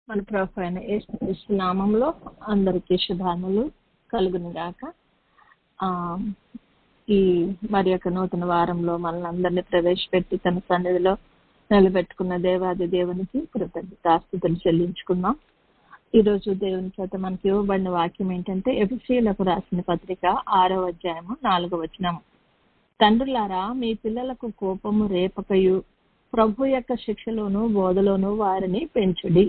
మన ప్రభు అయిన యేసు నామంలో అందరికీ శుభాములు కలుగును గాక. ఈ మరి యొక్క నూతన వారంలో మనల్ని అందరినీ ప్రవేశపెట్టి తన సన్నిధిలో నిలబెట్టుకున్న దేవాది దేవునికి కృతజ్ఞతాస్తుతులు చెల్లించుకుందాం. ఈరోజు దేవుని చేత మనకి ఇవ్వబడిన వాక్యం ఏంటంటే ఎఫెసీయులకు రాసిన పత్రిక 6వ అధ్యాయము 4వ వచనం. తండ్రులారా, మీ పిల్లలకు కోపము రేపకయు ప్రభు యొక్క శిక్షలోను బోధలోను వారిని పెంచుడి.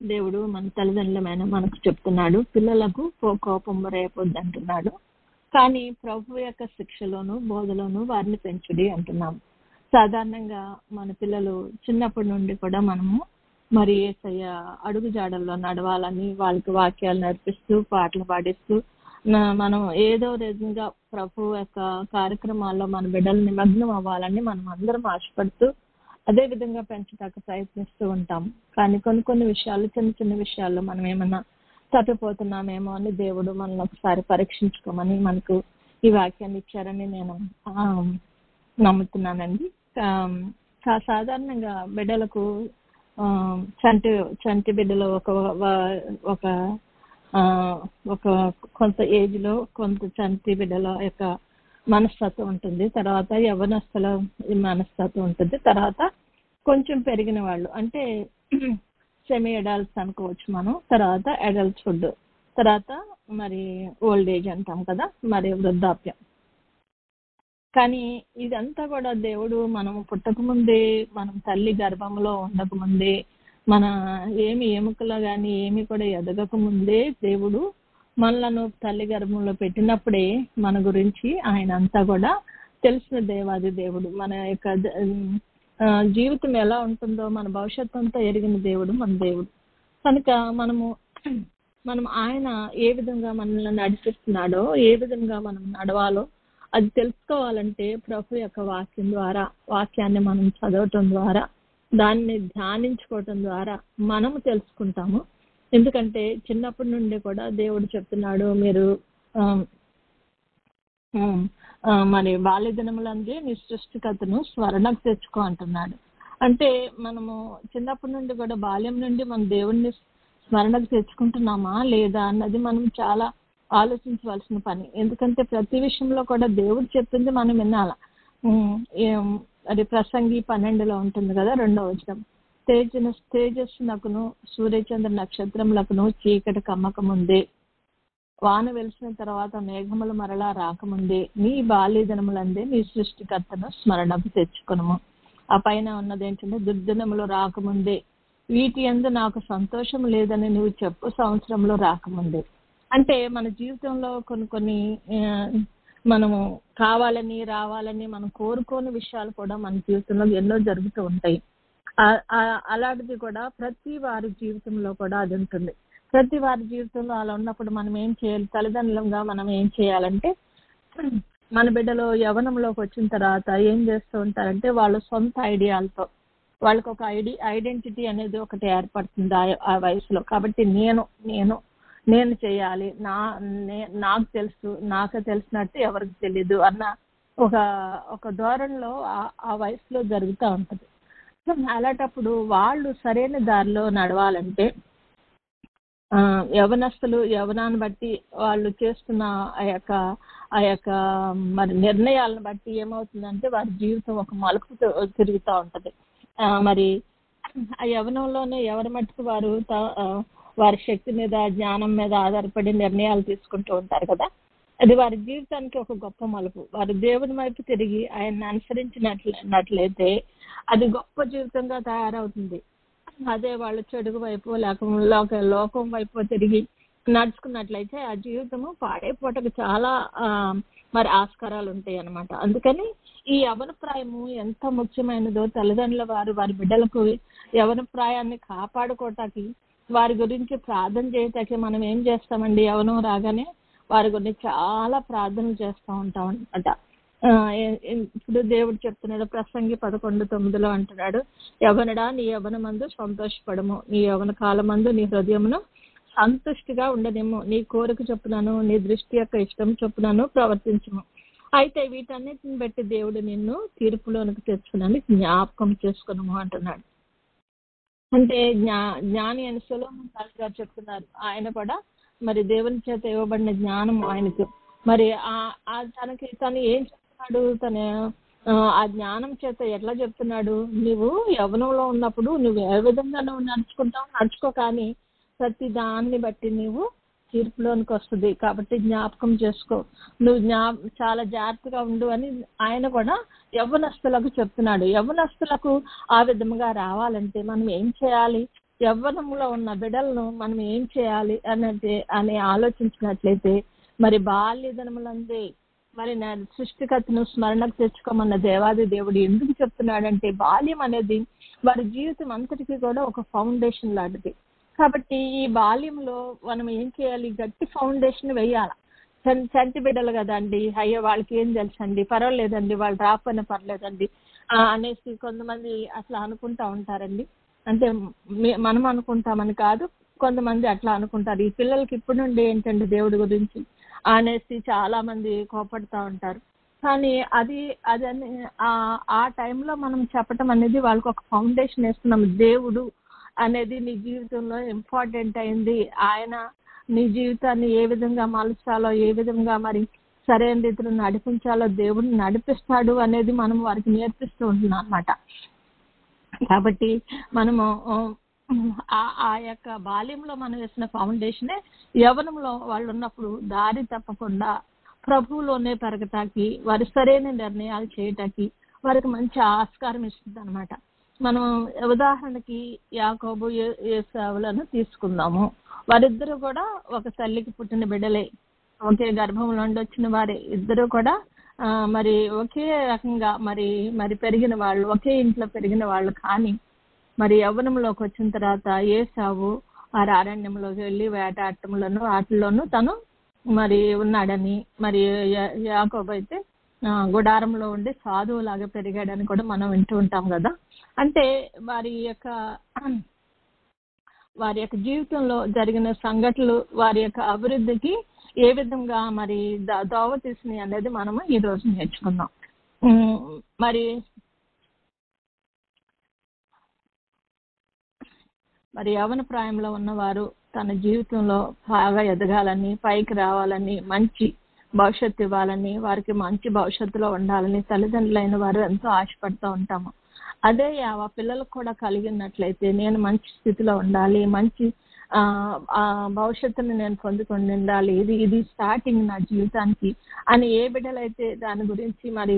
దేవుడు మన తల్లిదండ్రులమైన మనకు చెప్తున్నాడు, పిల్లలకు కోపం రేపొద్దు అంటున్నాడు. కానీ ప్రభు యొక్క శిక్షలోను బోధలోను వారిని పెంచుడి అంటున్నాము. సాధారణంగా మన పిల్లలు చిన్నప్పటి నుండి కూడా మనము మరి యేసయ్య అడుగు జాడల్లో నడవాలని వాళ్ళకి వాక్యాలు నేర్పిస్తూ పాటలు పాడిస్తూ మనం ఏదో విధంగా ప్రభు యొక్క కార్యక్రమాల్లో మన బిడ్డలు నిమగ్నం అవ్వాలని మనం అందరం ఆశపడుతూ అదే విధంగా పెంచడానికి ప్రయత్నిస్తూ ఉంటాం. కానీ కొన్ని విషయాలు, చిన్న చిన్న విషయాల్లో మనం ఏమన్నా తప్పిపోతున్నామేమో అని దేవుడు మనల్ని ఒకసారి పరీక్షించుకోమని మనకు ఈ వాక్యాన్ని ఇచ్చారని నేను నమ్ముతున్నానండి. సాధారణంగా బిడ్డలకు చంటి బిడ్డలు ఒక కొంత ఏజ్ లో కొంత చంటి బిడ్డల యొక్క మనస్తత్వం ఉంటుంది. తర్వాత యవ్వనస్తుల మనస్తత్వం ఉంటుంది. తర్వాత కొంచెం పెరిగిన వాళ్ళు అంటే సెమీ అడల్ట్స్ అనుకోవచ్చు మనం. తర్వాత అడల్ట్హుడ్, తర్వాత మరి ఓల్డ్ ఏజ్ అంటాం కదా, మరి వృద్ధాప్యం. కానీ ఇదంతా కూడా దేవుడు మనం పుట్టకముందే, మనం తల్లి గర్భంలో ఉండకముందే, మన ఏమి ఎముకలో కానీ ఏమి కూడా ఎదగక ముందే దేవుడు మనలను తల్లి గర్భంలో పెట్టినప్పుడే మన గురించి ఆయన అంతా కూడా తెలిసిన దేవాది దేవుడు. మన యొక్క జీవితం ఎలా ఉంటుందో మన భవిష్యత్తు అంతా ఎరిగిన దేవుడు మన దేవుడు. కనుక మనం ఆయన ఏ విధంగా మనల్ని నడిపిస్తున్నాడో, ఏ విధంగా మనం నడవాలో అది తెలుసుకోవాలంటే ప్రభు యొక్క వాక్యం ద్వారా, వాక్యాన్ని మనం చదవటం ద్వారా, దాన్ని ధ్యానించుకోవటం ద్వారా మనము తెలుసుకుంటాము. ఎందుకంటే చిన్నప్పటి నుండి కూడా దేవుడు చెప్తున్నాడు, మీరు మరి బాల్య దినములందే నీ సృష్టికర్తను స్మరణకు తెచ్చుకో అంటున్నాడు. అంటే మనము చిన్నప్పటి నుండి కూడా బాల్యం నుండి మన దేవుణ్ణి స్మరణకు తెచ్చుకుంటున్నామా లేదా అన్నది మనం చాలా ఆలోచించవలసిన పని. ఎందుకంటే ప్రతి విషయంలో కూడా దేవుడు చెప్పింది మనం వినాల. అది ప్రసంగి 12లో ఉంటుంది కదా, 2వ వచనం. తేజస్సునకును సూర్యచంద్ర నక్షత్రములకును చీకటి కమ్మకముందే, వాన వెలిసిన తర్వాత మేఘములు మరలా రాకముందే నీ బాల్య దినములందే నీ సృష్టికర్తను స్మరణకు తెచ్చుకును. ఆ పైన ఉన్నది ఏంటంటే దుర్దినములు రాకముందే, వీటి యందు నాకు సంతోషం లేదని నువ్వు చెప్పు సంవత్సరంలో రాకముందే. అంటే మన జీవితంలో కొన్ని మనము కావాలని రావాలని మనం కోరుకోని విషయాలు కూడా మన జీవితంలో ఎన్నో జరుగుతూ ఉంటాయి. అలాంటిది కూడా ప్రతి వారి జీవితంలో కూడా అది ఉంటుంది. ప్రతి వారి జీవితంలో అలా ఉన్నప్పుడు మనం ఏం చేయాలి? తల్లిదండ్రులుగా మనం ఏం చేయాలంటే, మన బిడ్డలు యవ్వనంలోకి వచ్చిన తర్వాత ఏం చేస్తూ ఉంటారంటే వాళ్ళ సొంత ఐడియాలతో వాళ్ళకి ఒక ఐడెంటిటీ అనేది ఒకటి ఏర్పడుతుంది ఆ వయసులో. కాబట్టి నేను చేయాలి, నాకు తెలుసు, నాకు తెలిసినట్టు ఎవరికి తెలీదు అన్న ఒక ధోరణిలో ఆ వయసులో జరుగుతూ ఉంటుంది. అలాంటప్పుడు వాళ్ళు సరైన దారిలో నడవాలంటే యవనస్తులు యవనాన్ని బట్టి వాళ్ళు చేస్తున్న ఆ యొక్క మరి నిర్ణయాలను బట్టి ఏమవుతుందంటే వారి జీవితం ఒక మలుపు తిరుగుతూ ఉంటుంది. మరి ఆ యవనంలోనే ఎవరి మట్టుకు వారు వారి శక్తి మీద, జ్ఞానం మీద ఆధారపడి నిర్ణయాలు తీసుకుంటూ ఉంటారు కదా, అది వారి జీవితానికి ఒక గొప్ప మలుపు. వారు దేవుని వైపు తిరిగి ఆయన్ని అనుసరించినట్లయితే అది గొప్ప జీవితంగా తయారవుతుంది. అదే వాళ్ళు చెడుగు వైపు లోకం వైపు తిరిగి నడుచుకున్నట్లయితే ఆ జీవితము పాడైపోవటకు చాలా మరి ఆస్కారాలు ఉంటాయి అన్నమాట. అందుకని ఈ యవన ప్రాయము ఎంత ముఖ్యమైనదో తల్లిదండ్రుల వారి బిడ్డలకు యవన ప్రాయాన్ని కాపాడుకోవటానికి, వారి గురించి ప్రార్థన చేయటానికి మనం ఏం చేస్తామండి? యవనం రాగానే వారి గురించి చాలా ప్రార్థనలు చేస్తూ ఉంటాం అనమాట. ఇప్పుడు దేవుడు చెప్తున్నాడు, ప్రసంగి 11:9 అంటున్నాడు, యవనుడా నీ యవనమందు సంతోషపడము, నీ యవన కాలమందు నీ హృదయమును సంతుష్టిగా ఉండనేమో, నీ కోరిక చొప్పునను నీ దృష్టి యొక్క ఇష్టం చొప్పునను ప్రవర్తించము. అయితే వీటన్నిటిని బట్టి దేవుడు నిన్ను తీర్పులోనికి తెచ్చుకునని జ్ఞాపకం చేసుకునము అంటున్నాడు. అంటే జ్ఞాని అని సొలొమోన్ రాజు గారు చెప్తున్నారు. ఆయన కూడా మరి దేవుని చేత ఇవ్వబడిన జ్ఞానం ఆయనకు. మరి తనకి తను ఏం చెప్తున్నాడు, ఆ జ్ఞానం చేత ఎట్లా చెప్తున్నాడు, నువ్వు యవ్వనంలో ఉన్నప్పుడు నువ్వు ఏ విధంగా నువ్వు నడుచుకుంటావు నడుచుకో, కానీ ప్రతి దాన్ని బట్టి నువ్వు తీర్పులోనికి వస్తుంది. కాబట్టి జ్ఞాపకం చేసుకో, నువ్వు చాలా జాగ్రత్తగా ఉండు అని ఆయన కూడా యవ్వనస్తులకు చెప్తున్నాడు. యవ్వనస్తులకు ఆ విధంగా రావాలంటే మనం ఏం చేయాలి, యవ్వనంలో ఉన్న బిడ్డలను మనం ఏం చేయాలి అని ఆలోచించినట్లయితే, మరి బాల్య దినములందే మరి సృష్టికర్తను స్మరణకు తెచ్చుకోమన్న దేవాది దేవుడు ఎందుకు చెప్తున్నాడంటే, బాల్యం అనేది వారి జీవితం అంతటికీ కూడా ఒక ఫౌండేషన్ లాంటిది. కాబట్టి ఈ బాల్యంలో మనం ఏం చేయాలి, గట్టి ఫౌండేషన్ వేయాలి. చంటి బిడ్డలు కదండి, అయ్యో వాళ్ళకి ఏం తెలుసండి, పర్వాలేదండి, వాళ్ళు రాకపోయినా పర్లేదండి అనేసి కొంతమంది అట్లా అనుకుంటా ఉంటారండి. అంటే మనం అనుకుంటామని కాదు, కొంతమంది అట్లా అనుకుంటారు. ఈ పిల్లలకి ఇప్పటి నుండి ఏంటండి దేవుడి గురించి అనేసి చాలా మంది కోపడుతూ ఉంటారు. కానీ అది ఆ టైంలో మనం చెప్పటం అనేది వాళ్ళకి ఒక ఫౌండేషన్ వేస్తున్నాం. దేవుడు అనేది నీ జీవితంలో ఇంపార్టెంట్ అయింది, ఆయన నీ జీవితాన్ని ఏ విధంగా మలచాలో, ఏ విధంగా మరి సరైన రీతిలో నడిపించాలో దేవుడిని నడిపిస్తాడు అనేది మనం వారికి నేర్పిస్తూ ఉంటున్నాం అన్నమాట. కాబట్టి మనము ఆ యొక్క బాల్యంలో మనం వేసిన ఫౌండేషనే యవ్వనంలో వాళ్ళు ఉన్నప్పుడు దారి తప్పకుండా ప్రభువులోనే పెరగటానికి, వారి సరైన నిర్ణయాలు చేయటానికి వారికి మంచి ఆస్కారం ఇస్తుంది అనమాట. మనం ఉదాహరణకి యాకోబు ఏశావులను తీసుకుందాము. వారిద్దరూ కూడా ఒక తల్లికి పుట్టిన బిడ్డలే, ఒకే గర్భంలో నుండి వచ్చిన వారే. ఇద్దరు కూడా మరి ఒకే రకంగా మరి పెరిగిన వాళ్ళు, ఒకే ఇంట్లో పెరిగిన వాళ్ళు. కానీ మరి యవ్వనంలోకి వచ్చిన తర్వాత ఏశావు ఆ అరణ్యంలోకి వెళ్ళి వేటాడటంలోనూ వాటిల్లోనూ తను మరి ఉన్నాడని, మరి యాకోబు అయితే గుడారంలో ఉండి సాధువులాగా పెరిగాడని కూడా మనం వింటూ ఉంటాం కదా. అంటే వారి యొక్క జీవితంలో జరిగిన సంఘటనలు వారి యొక్క అభివృద్ధికి ఏ విధంగా మరి దోవ తీసినాయి అనేది మనము ఈ రోజు నేర్చుకుందాం. మరి యవ్వన ప్రాయంలో ఉన్నవారు తన జీవితంలో బాగా ఎదగాలని, పైకి రావాలని, మంచి భవిష్యత్తు ఇవ్వాలని, వారికి మంచి భవిష్యత్తులో ఉండాలని తల్లిదండ్రులైన వారు ఎంతో ఆశపడుతూ ఉంటాము. అదే ఆ పిల్లలకు కూడా కలిగినట్లయితే, నేను మంచి స్థితిలో ఉండాలి, మంచి భవిష్యత్తుని నేను పొందుకొని ఉండాలి, ఇది స్టార్టింగ్ నా జీవితానికి అని ఏ బిడ్డలైతే దాని గురించి మరి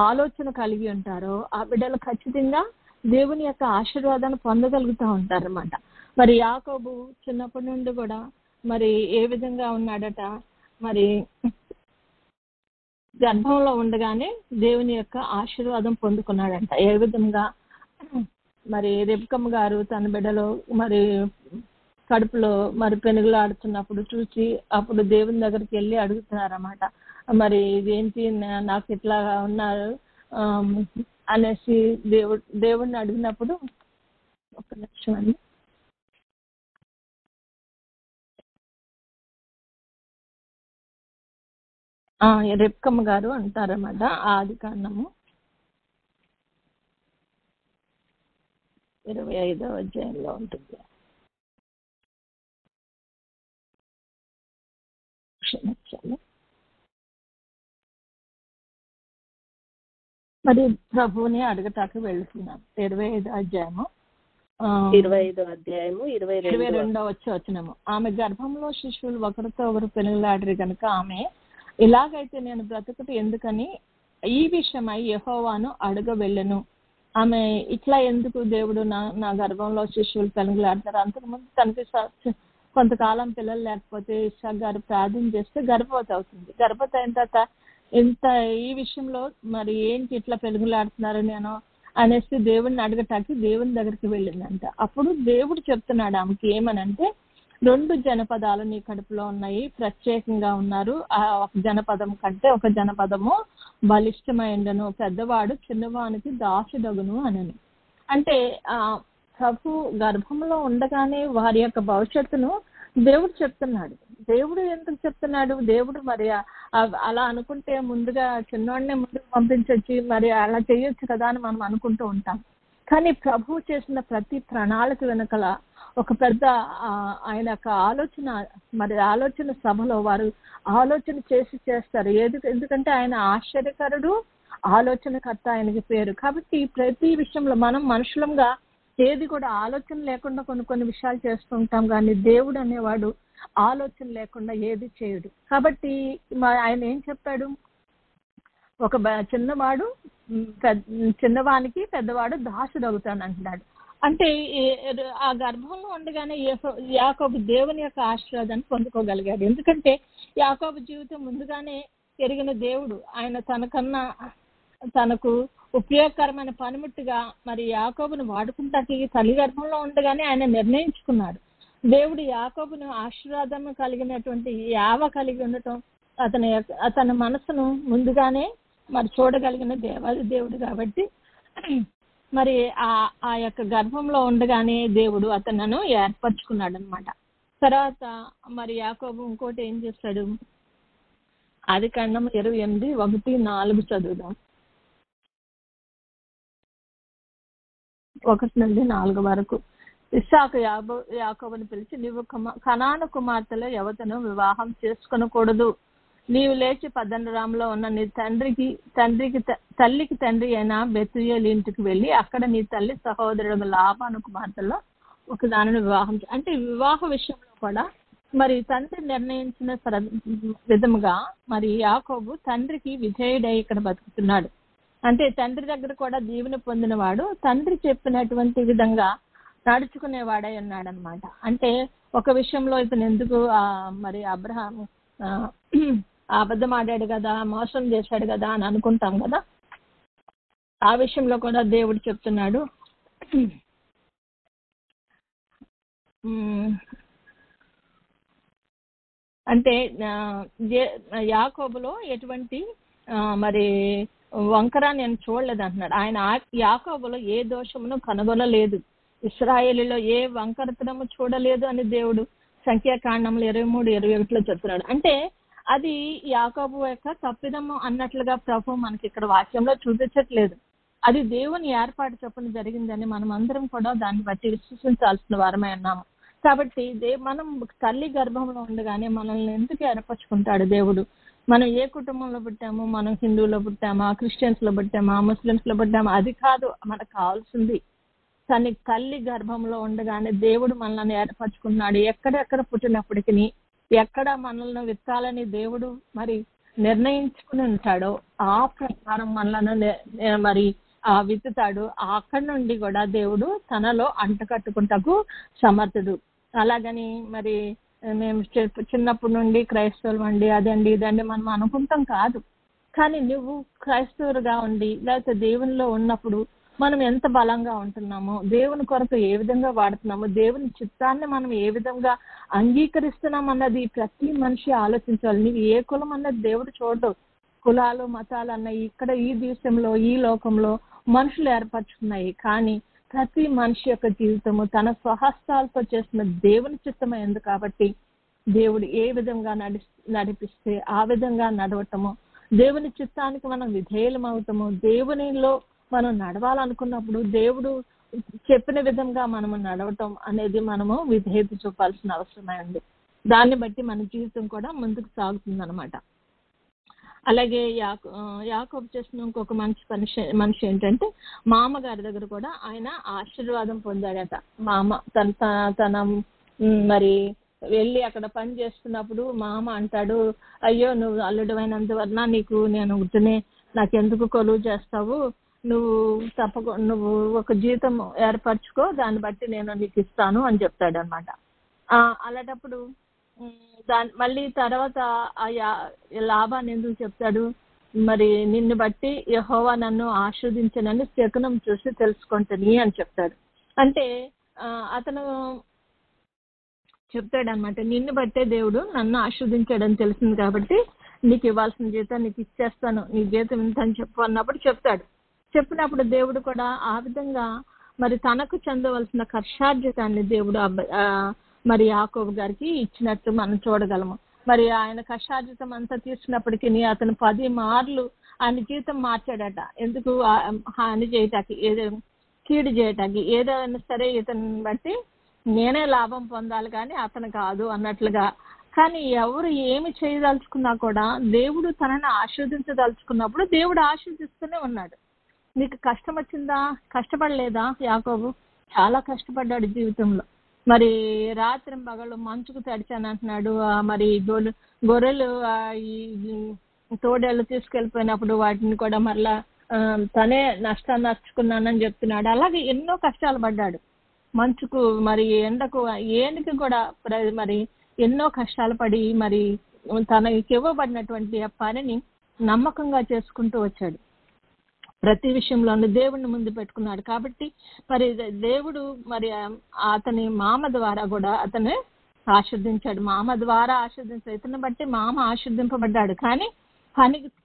ఆలోచన కలిగి ఉంటారో ఆ బిడ్డలు ఖచ్చితంగా దేవుని యొక్క ఆశీర్వాదాన్ని పొందగలుగుతూ ఉంటారన్నమాట. మరి యాకోబు చిన్నప్పటి నుండి కూడా మరి ఏ విధంగా ఉన్నాడట, మరి గర్భంలో ఉండగానే దేవుని యొక్క ఆశీర్వాదం పొందుకున్నాడంట. ఏ విధంగా మరి రెబ్కమ్మ గారు తన బిడ్డలో మరి కడుపులో మరి పెనుగులాడుతున్నప్పుడు చూసి అప్పుడు దేవుని దగ్గరికి వెళ్ళి అడుగుతున్నారన్నమాట, మరి ఇదేంటి నాకు ఇట్లా ఉన్నారు అనేసి దేవుడిని అడిగినప్పుడు, ఒక్క నిమిషం అండి, రెబ్కమ్మ గారు అంటారన్నమాట. ఆదికాండము 25వ అధ్యాయంలో ఉంటుంది. మరి ప్రభువుని అడగటానికి వెళ్తున్నాను. 25వ అధ్యాయము 22వ వచనము. ఆమె గర్భంలో శిశువులు ఒకరితో ఒకరు పెనుగులాడరు కనుక ఆమె, ఇలాగైతే నేను బ్రతుకుట ఎందుకని ఈ విషయమై యెహోవాను అడగ వెళ్ళను. ఆమె ఇట్లా ఎందుకు దేవుడు నా గర్భంలో శిశువులు పెనుగులాడతారు. అంతకుముందు తనకి కొంతకాలం పిల్లలు లేకపోతే ఇస్సాకు గారు ప్రార్థన చేస్తే గర్భవతి అవుతుంది. గర్భవతి అయిన తర్వాత ఈ విషయంలో మరి ఏంటి ఇట్లా పెనుగులాడుతున్నారు నేను అనేసి దేవుడిని అడగటానికి దేవుని దగ్గరికి వెళ్ళిందంట. అప్పుడు దేవుడు చెప్తున్నాడు ఆమెకి ఏమనంటే, 2 జనపదాలు నీ కడుపులో ఉన్నాయి, ప్రత్యేకంగా ఉన్నారు. ఒక జనపదం కంటే ఒక జనపదము బలిష్టమైండను, పెద్దవాడు చిన్నవానికి దాసుడగును అనని. అంటే ప్రభు గర్భంలో ఉండగానే వారి యొక్క భవిష్యత్తును దేవుడు చెప్తున్నాడు. దేవుడు ఎందుకు చెప్తున్నాడు? దేవుడు మరి అలా అనుకుంటే ముందుగా చిన్నవాడినే ముందుకు పంపించొచ్చి మరి అలా చేయొచ్చు కదా అని మనం అనుకుంటూ ఉంటాం. కానీ ప్రభువు చేసిన ప్రతి ప్రణాళిక వెనకల ఒక పెద్ద ఆయన యొక్క ఆలోచన సభలో వారు ఆలోచన చేస్తారు. ఎందుకంటే ఆయన ఆశ్చర్యకరుడు, ఆలోచనకర్త ఆయనకి పేరు. కాబట్టి ప్రతి విషయంలో మనం మనుషులంగా ఏది కూడా ఆలోచన లేకుండా కొన్ని విషయాలు చేస్తూ ఉంటాం, కానీ దేవుడు అనేవాడు ఆలోచన లేకుండా ఏది చేయడు. కాబట్టి ఆయన ఏం చెప్పాడు, ఒక చిన్నవానికి పెద్దవాడు దాసుడు అవుతాను అంటున్నాడు. అంటే ఆ గర్భంలో ఉండగానే యాకోబు దేవుని యొక్క ఆశీర్వాదాన్ని పొందుకోగలిగాడు. ఎందుకంటే యాకోబు జీవితం ముందుగానే ఎరిగిన దేవుడు ఆయన తనకు ఉపయోగకరమైన పనిముట్టుగా మరి యాకోబును వాడుకుంటాకి తల్లి గర్భంలో ఉండగానే ఆయన నిర్ణయించుకున్నాడు. దేవుడు యాకోబును ఆశీర్వాదం కలిగినటువంటి యావ కలిగి ఉండటం అతని మనసును ముందుగానే మరి చూడగలిగిన దేవాది దేవుడు కాబట్టి మరి ఆ యొక్క గర్భంలో ఉండగానే దేవుడు అతను ఏర్పరచుకున్నాడు అనమాట. తర్వాత మరి యాకోబు ఇంకోటి ఏం చేస్తాడు, ఆదికాండం 28:1-4 చదువుదాం. 1-4 వరకు. ఇస్సాకు యాకోబుని పిలిచి, నీవు కనాను కుమార్తెలో ఎవతను వివాహం చేసుకొనకూడదు. నీవు లేచి పద్దనరాములో ఉన్న నీ తల్లికి తండ్రి అయిన బెతూయేలు ఇంటికి వెళ్ళి అక్కడ నీ తల్లి సహోదరుడు లాబాను కుమార్తెలో ఒక దానిని వివాహం. అంటే వివాహ విషయంలో కూడా మరి తండ్రి నిర్ణయించిన విధముగా మరి యాకోబు తండ్రికి విధేయుడై ఇక్కడ బతుకుతున్నాడు. అంటే తండ్రి దగ్గర కూడా దీవెన పొందినవాడు, తండ్రి చెప్పినటువంటి విధంగా నడుచుకునేవాడై ఉన్నాడనమాట. అంటే ఒక విషయంలో ఇతను ఎందుకు మరి అబ్రహాము అబద్ధం ఆడాడు కదా, మోసం చేశాడు కదా అని అనుకుంటాం కదా, ఆ విషయంలో కూడా దేవుడు చెప్తున్నాడు. అంటే యాకోబులో ఎటువంటి మరి వంకర నేను చూడలేదు అంటున్నాడు. ఆయన యాకోబులో ఏ దోషమును కనుగొనలేదు, ఇశ్రాయేలులో ఏ వంకరతనము చూడలేదు అని దేవుడు సంఖ్యాకాండంలో 23-21 చెప్తున్నాడు. అంటే అది యాకోబు యొక్క తప్పిదము అన్నట్లుగా ప్రభు మనకి ఇక్కడ వాక్యంలో చూపించట్లేదు. అది దేవుని ఏర్పాటు చొప్పున జరిగిందని మనం అందరం కూడా దాన్ని బట్టి విశ్వసించాల్సిన వారమై ఉన్నాము. కాబట్టి మనం తల్లి గర్భంలో ఉండగానే మనల్ని ఎందుకు ఏర్పరచుకుంటాడు దేవుడు? మనం ఏ కుటుంబంలో పుట్టాము, మనం హిందువులో పుట్టామా, క్రిస్టియన్స్ లో పుట్టామా, ముస్లిమ్స్ లో పుట్టామా, అది కాదు మనకు కావాల్సింది. తల్లి గర్భంలో ఉండగానే దేవుడు మనల్ని ఏర్పరచుకున్నాడు. ఎక్కడెక్కడ పుట్టినప్పటికీ ఎక్కడ మనల్ని విత్తాలని దేవుడు మరి నిర్ణయించుకుని ఉంటాడో ఆ ప్రకారం మనల్ని మరి విత్తుతాడు. అక్కడి నుండి కూడా దేవుడు తనలో అంటకట్టుకుంటకు సమర్థుడు. అలాగని మరి మేము చిన్నప్పటి నుండి క్రైస్తవులు అండి, అదండి ఇదండి మనం అనుకుంటాం కాదు. కానీ నువ్వు క్రైస్తవులుగా ఉండి లేకపోతే దేవునిలో ఉన్నప్పుడు మనం ఎంత బలంగా ఉంటున్నామో, దేవుని కొరకు ఏ విధంగా వాడుతున్నామో, దేవుని చిత్తాన్ని మనం ఏ విధంగా అంగీకరిస్తున్నాం అన్నది ప్రతి మనిషి ఆలోచించాలి. నీవు ఏ కులం అన్నది దేవుడు చూడడు. కులాలు మతాలు అన్నవి ఇక్కడ ఈ దేశంలో ఈ లోకంలో మనుషులు ఏర్పరచుకున్నాయి. కానీ ప్రతి మనిషి యొక్క జీవితము తన స్వహస్తాలతో చేసిన దేవుని చిత్తమైంది. కాబట్టి దేవుడు ఏ విధంగా నడిపిస్తే ఆ విధంగా నడవటము, దేవుని చిత్తానికి మనం విధేయులం అవుతాము. దేవునిలో మనం నడవాలనుకున్నప్పుడు దేవుడు చెప్పిన విధంగా మనము నడవటం అనేది మనము విధేయత చూపాల్సిన అవసరమై ఉంది. దాన్ని బట్టి మన జీవితం కూడా ముందుకు సాగుతుంది అనమాట. అలాగే యాకోబు చేసిన ఇంకొక మనిషి ఏంటంటే మామగారి దగ్గర కూడా ఆయన ఆశీర్వాదం పొందాడట. మామ తన మరి వెళ్ళి అక్కడ పని చేస్తున్నప్పుడు మామ అంటాడు, అయ్యో నువ్వు అల్లుడమైనందువలన నీకు నేను ఉంటేనే నాకెందుకు కొలువు చేస్తావు, నువ్వు ఒక జీతం ఏర్పరచుకో, దాన్ని బట్టి నేను నీకు ఇస్తాను అని చెప్తాడు అనమాట. అలాంటప్పుడు మళ్ళీ తర్వాత లాభాన్ని ఎందుకు చెప్తాడు, మరి నిన్ను బట్టి యెహోవా నన్ను ఆశీర్వదించనని శకునం చూసి తెలుసుకుంటాని అని చెప్తాడు. అంటే అతను చెప్తాడు అనమాట, నిన్ను బట్టే దేవుడు నన్ను ఆశీర్వదించాడని తెలిసింది కాబట్టి నీకు ఇవ్వాల్సిన జీతం నీకు ఇచ్చేస్తాను, నీ జీతం ఇంత అని చెప్పు అన్నప్పుడు చెప్తాడు. చెప్పినప్పుడు దేవుడు కూడా ఆ విధంగా మరి తనకు చెందవలసిన కర్షార్జితాన్ని దేవుడు మరి యాకోబు గారికి ఇచ్చినట్టు మనం చూడగలము. మరి ఆయన కష్టార్జితం అంతా తీసుకున్నప్పటికీ అతను 10 మార్లు ఆయన జీవితం మార్చాడట. ఎందుకు హాని చేయటానికి, కీడు చేయటానికి ఏదైనా సరే ఇతని బట్టి నేనే లాభం పొందాలి కానీ అతను కాదు అన్నట్లుగా. కానీ ఎవరు ఏమి చేయదలుచుకున్నా కూడా దేవుడు తనని ఆశీర్వదించదలుచుకున్నప్పుడు దేవుడు ఆశీర్దిస్తూనే ఉన్నాడు. నీకు కష్టం వచ్చిందా? కష్టపడలేదా యాకోబు? చాలా కష్టపడ్డాడు జీవితంలో. మరి రాత్రి పగలు మంచుకు తడిచాను అంటున్నాడు. మరి గొర్రెలు ఈ తోడేళ్ళు తీసుకెళ్ళిపోయినప్పుడు వాటిని కూడా మరలా తనే నష్టాన్ని నచ్చుకున్నానని చెప్తున్నాడు. అలాగే ఎన్నో కష్టాలు పడ్డాడు. మంచుకు మరి ఎండకు ఏనికి కూడా మరి ఎన్నో కష్టాలు పడి మరి తనకి ఇవ్వబడినటువంటి ఆ పనిని నమ్మకంగా చేసుకుంటూ వచ్చాడు. ప్రతి విషయంలోనూ దేవుడిని ముందు పెట్టుకున్నాడు. కాబట్టి మరి దేవుడు మరి అతని మామ ద్వారా కూడా అతను ఆశీర్దించాడు. మామ ద్వారా ఆశీర్దించాడు. ఇతను బట్టి మామ ఆశీర్దింపబడ్డాడు. కానీ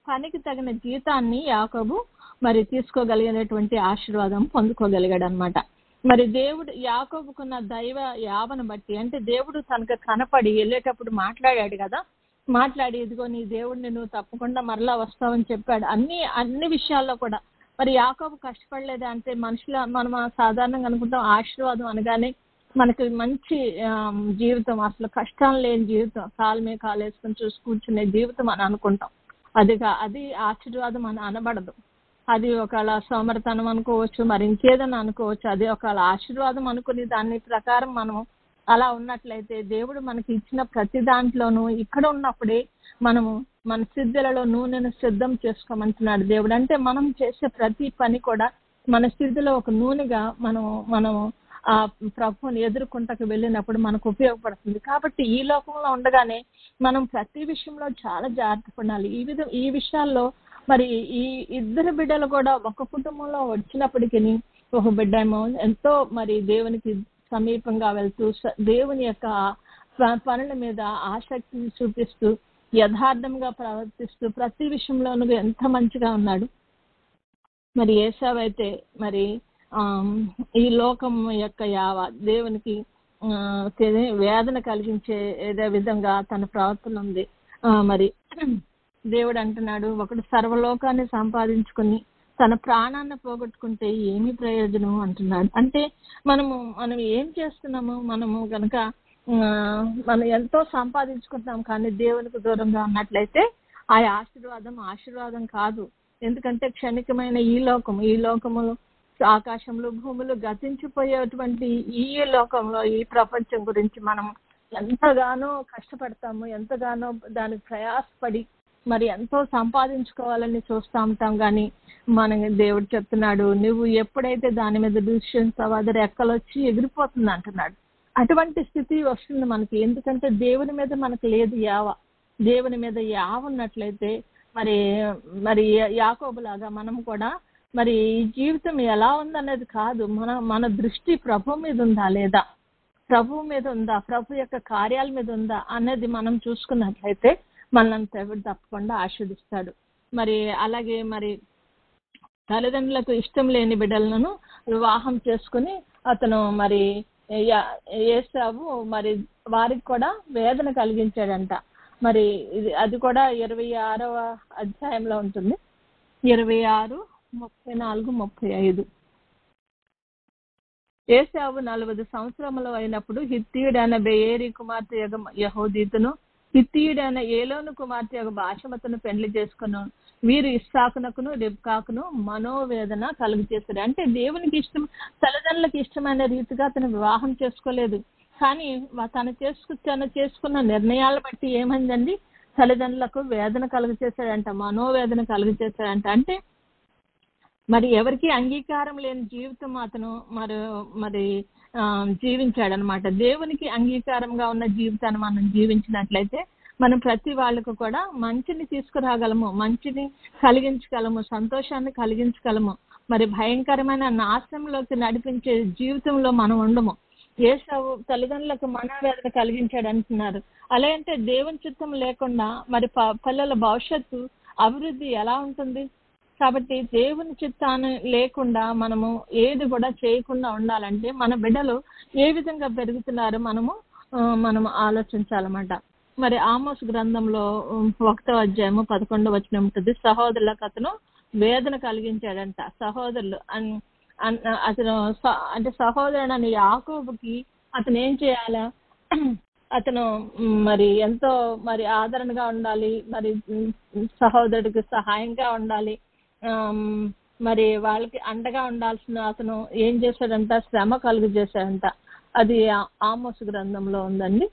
పనికి తగిన జీతాన్ని యాకోబు మరి తీసుకోగలిగినటువంటి ఆశీర్వాదం పొందుకోగలిగాడు అనమాట. మరి దేవుడు యాకోబుకున్న దైవ యావను బట్టి, అంటే దేవుడు తనకు కనపడి వెళ్ళేటప్పుడు మాట్లాడాడు కదా, మాట్లాడి ఇదిగో నీ దేవుడిని నువ్వు తప్పకుండా మరలా వస్తావని చెప్పాడు. అన్ని విషయాల్లో కూడా మరి యాకోబు కష్టపడలేదా అంటే మనం సాధారణంగా అనుకుంటాం ఆశీర్వాదం అనగానే మనకి మంచి జీవితం, అసలు కష్టం లేని జీవితం, కాలు మీద కాలు వేసుకొని చూసి కూర్చునే జీవితం అని అనుకుంటాం. అది ఆశీర్వాదం అని అనబడదు. అది ఒకవేళ సోమరితనం అనుకోవచ్చు, మరి ఇంకేదన్నా అనుకోవచ్చు. అది ఒకవేళ ఆశీర్వాదం అనుకుని దాని ప్రకారం మనం అలా ఉన్నట్లయితే దేవుడు మనకి ఇచ్చిన ప్రతి దాంట్లోనూ ఇక్కడ ఉన్నప్పుడే మనము మన సిద్ధులలో నూనెను సిద్ధం చేసుకోమంటున్నాడు దేవుడు. అంటే మనం చేసే ప్రతి పని కూడా మన సిద్ధులో ఒక నూనెగా మనము ఆ ప్రభువుని ఎదుర్కొంటకు వెళ్ళినప్పుడు మనకు ఉపయోగపడుతుంది. కాబట్టి ఈ లోకంలో ఉండగానే మనం ప్రతి విషయంలో చాలా జాగ్రత్త పడాలి. ఈ విషయాల్లో మరి ఈ ఇద్దరు బిడ్డలు కూడా ఒక కుటుంబంలో వచ్చినప్పటికీ ఒక బిడ్డ ఏమో ఎంతో మరి దేవునికి సమీపంగా వెళ్తూ దేవుని యొక్క పనుల మీద ఆసక్తిని చూపిస్తూ యథార్థంగా ప్రవర్తిస్తూ ప్రతి విషయంలోనూ ఎంత మంచిగా ఉన్నాడు. మరి ఏసావు అయితే మరి ఈ లోకం యొక్క దేవునికి వేదన కలిగించే విధంగా తన ప్రవర్తన ఉంది. మరి దేవుడు అంటున్నాడు, ఒకడు సర్వలోకాన్ని సంపాదించుకుని తన ప్రాణాన్ని పోగొట్టుకుంటే ఏమి ప్రయోజనం అంటున్నాడు. అంటే మనం ఏం చేస్తున్నాము? మనము కనుక మనం ఎంతో సంపాదించుకుంటున్నాం కానీ దేవునికి దూరంగా ఉన్నట్లయితే ఆ ఆశీర్వాదం కాదు. ఎందుకంటే క్షణికమైన ఈ లోకములు ఆకాశంలో భూములు గతించిపోయేటువంటి ఈ లోకంలో ఈ ప్రపంచం గురించి మనం ఎంతగానో కష్టపడతాము, ఎంతగానో దానికి ప్రయాసపడి మరి ఎంతో సంపాదించుకోవాలని చూస్తూ ఉంటాం. కానీ దేవుడు చెప్తున్నాడు, నువ్వు ఎప్పుడైతే దాని మీద దూషిస్తావో అది రెక్కలొచ్చి ఎగిరిపోతుంది అంటున్నాడు. అటువంటి స్థితి వస్తుంది మనకి. ఎందుకంటే దేవుని మీద మనకు లేదు యావ. దేవుని మీద యావ ఉన్నట్లయితే మరి యాకోబులాగా మనం కూడా మరి ఈ జీవితం ఎలా ఉందనేది కాదు, మన దృష్టి ప్రభు మీద ఉందా లేదా, ప్రభు మీద ఉందా, ప్రభు యొక్క కార్యాల మీద ఉందా అనేది మనం చూసుకున్నట్లయితే మనల్ని దేవుడు తప్పకుండా ఆశీర్వదిస్తాడు. మరి అలాగే మరి తల్లిదండ్రులకు ఇష్టం లేని బిడ్డలను వివాహం చేసుకుని అతను మరి ఏసావు మరి వారికి కూడా వేదన కలిగించాడంట. మరి అది కూడా 26వ అధ్యాయంలో ఉంటుంది, 26, 34, 35. ఏసావు 40 సంవత్సరములు అయినప్పుడు హిత్తీయుడైన బెయేరీ కుమార్తె యెహూదీతును హిత్తీయుడైన ఏలోను కుమార్తె బాషమతును పెండ్లి చేసుకును. వీరు ఇస్సాకునకును రిబ్కాకును మనోవేదన కలుగు చేశారు. అంటే దేవునికి ఇష్టం, తల్లిదండ్రులకు ఇష్టమైన రీతిగా అతను వివాహం చేసుకోలేదు. కానీ తను చేసుకున్న నిర్ణయాలు బట్టి ఏమైందండి, తల్లిదండ్రులకు వేదన కలుగు చేశాడంట, మనోవేదన కలుగు చేశాడంట. అంటే మరి ఎవరికి అంగీకారం లేని జీవితం అతను మరి జీవించాడనమాట. దేవునికి అంగీకారంగా ఉన్న జీవితాన్ని మనం జీవించినట్లయితే మనం ప్రతి వాళ్ళకు కూడా మంచిని తీసుకురాగలము, మంచిని కలిగించగలము, సంతోషాన్ని కలిగించగలము. మరి భయంకరమైన నాశనంలోకి నడిపించే జీవితంలో మనం ఉండము. ఏసావు తల్లిదండ్రులకు మనోవేదన కలిగించాడు అంటున్నారు. అలా అంటే దేవుని చిత్తం లేకుండా మరి పిల్లల భవిష్యత్తు అభివృద్ధి ఎలా ఉంటుంది? కాబట్టి దేవుని చిత్తాన్ని లేకుండా మనము ఏది కూడా చేయకుండా ఉండాలంటే మన బిడ్డలు ఏ విధంగా పెరుగుతున్నారో మనము ఆలోచించాలన్నమాట. మరి ఆమోస్ గ్రంథంలో 1వ అధ్యాయము 11వ వచనం ఉంటుంది, సహోదరులకు అతను వేదన కలిగించాడంట. సహోదరులు అతను అంటే సహోదరుడని యాకోబుకి అతను ఏం చేయాలా, అతను మరి ఎంతో మరి ఆదరణగా ఉండాలి, మరి సహోదరుడికి సహాయంగా ఉండాలి, మరి వాళ్ళకి అండగా ఉండాల్సిన అతను ఏం చేశాడంట, శ్రమ కలుగు చేశాడంట. అది ఆమోసు గ్రంథంలో ఉందండి.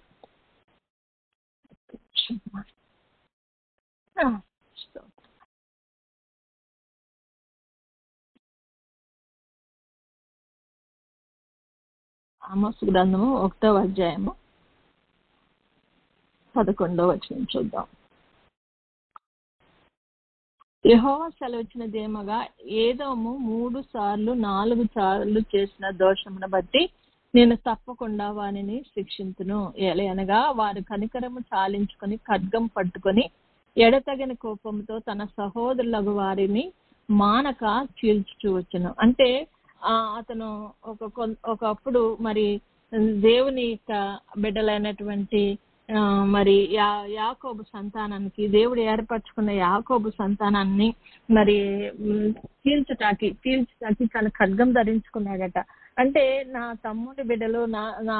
ఆమోసు గ్రంథము 1వ అధ్యాయము 11వ వచనం చూద్దాం. యెహోవా సెలవిచ్చినదేమగా, ఏదోము 3 సార్లు 4 సార్లు చేసిన దోషమును బట్టి నేను తప్పకుండా వారిని శిక్షించును. ఎలయనగా వారు కనికరము చాలించుకొని ఖడ్గం పట్టుకొని ఎడతగిన కోపంతో తన సహోదరులకు వారిని మానక చీల్చుచూచును. అంటే అతను ఒకప్పుడు మరి దేవుని యొక్క బిడ్డలైనటువంటి మరి యాకోబు సంతానానికి, దేవుడు ఏర్పరచుకున్న యాకోబు సంతానాన్ని మరి చీల్చుటాకి తన ఖడ్గం ధరించుకున్నాడట. అంటే నా తమ్ముడి బిడ్డలు, నా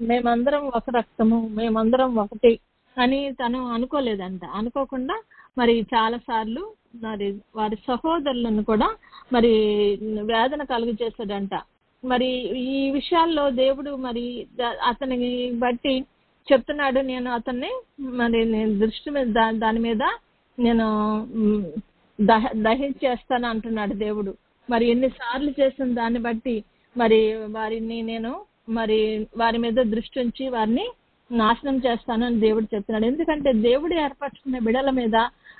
మేమందరం ఒక రక్తము, మేమందరం ఒకటి అని తను అనుకోలేదంట. అనుకోకుండా మరి చాలా సార్లు మరి వారి సహోదరులను కూడా మరి వేదన కలుగు చేశాడంట. మరి ఈ విషయాల్లో దేవుడు మరి అతని బట్టి చెప్తున్నాడు, నేను అతన్ని మరి నేను దృష్టి మీద దాని మీద నేను దహించేస్తాను అంటున్నాడు దేవుడు. మరి ఎన్నిసార్లు చేసిన దాన్ని బట్టి మరి వారిని నేను మరి వారి మీద దృష్టి ఉంచి వారిని నాశనం చేస్తాను అని దేవుడు చెప్తున్నాడు. ఎందుకంటే దేవుడు ఏర్పరచుకున్న బిడ్డల మీద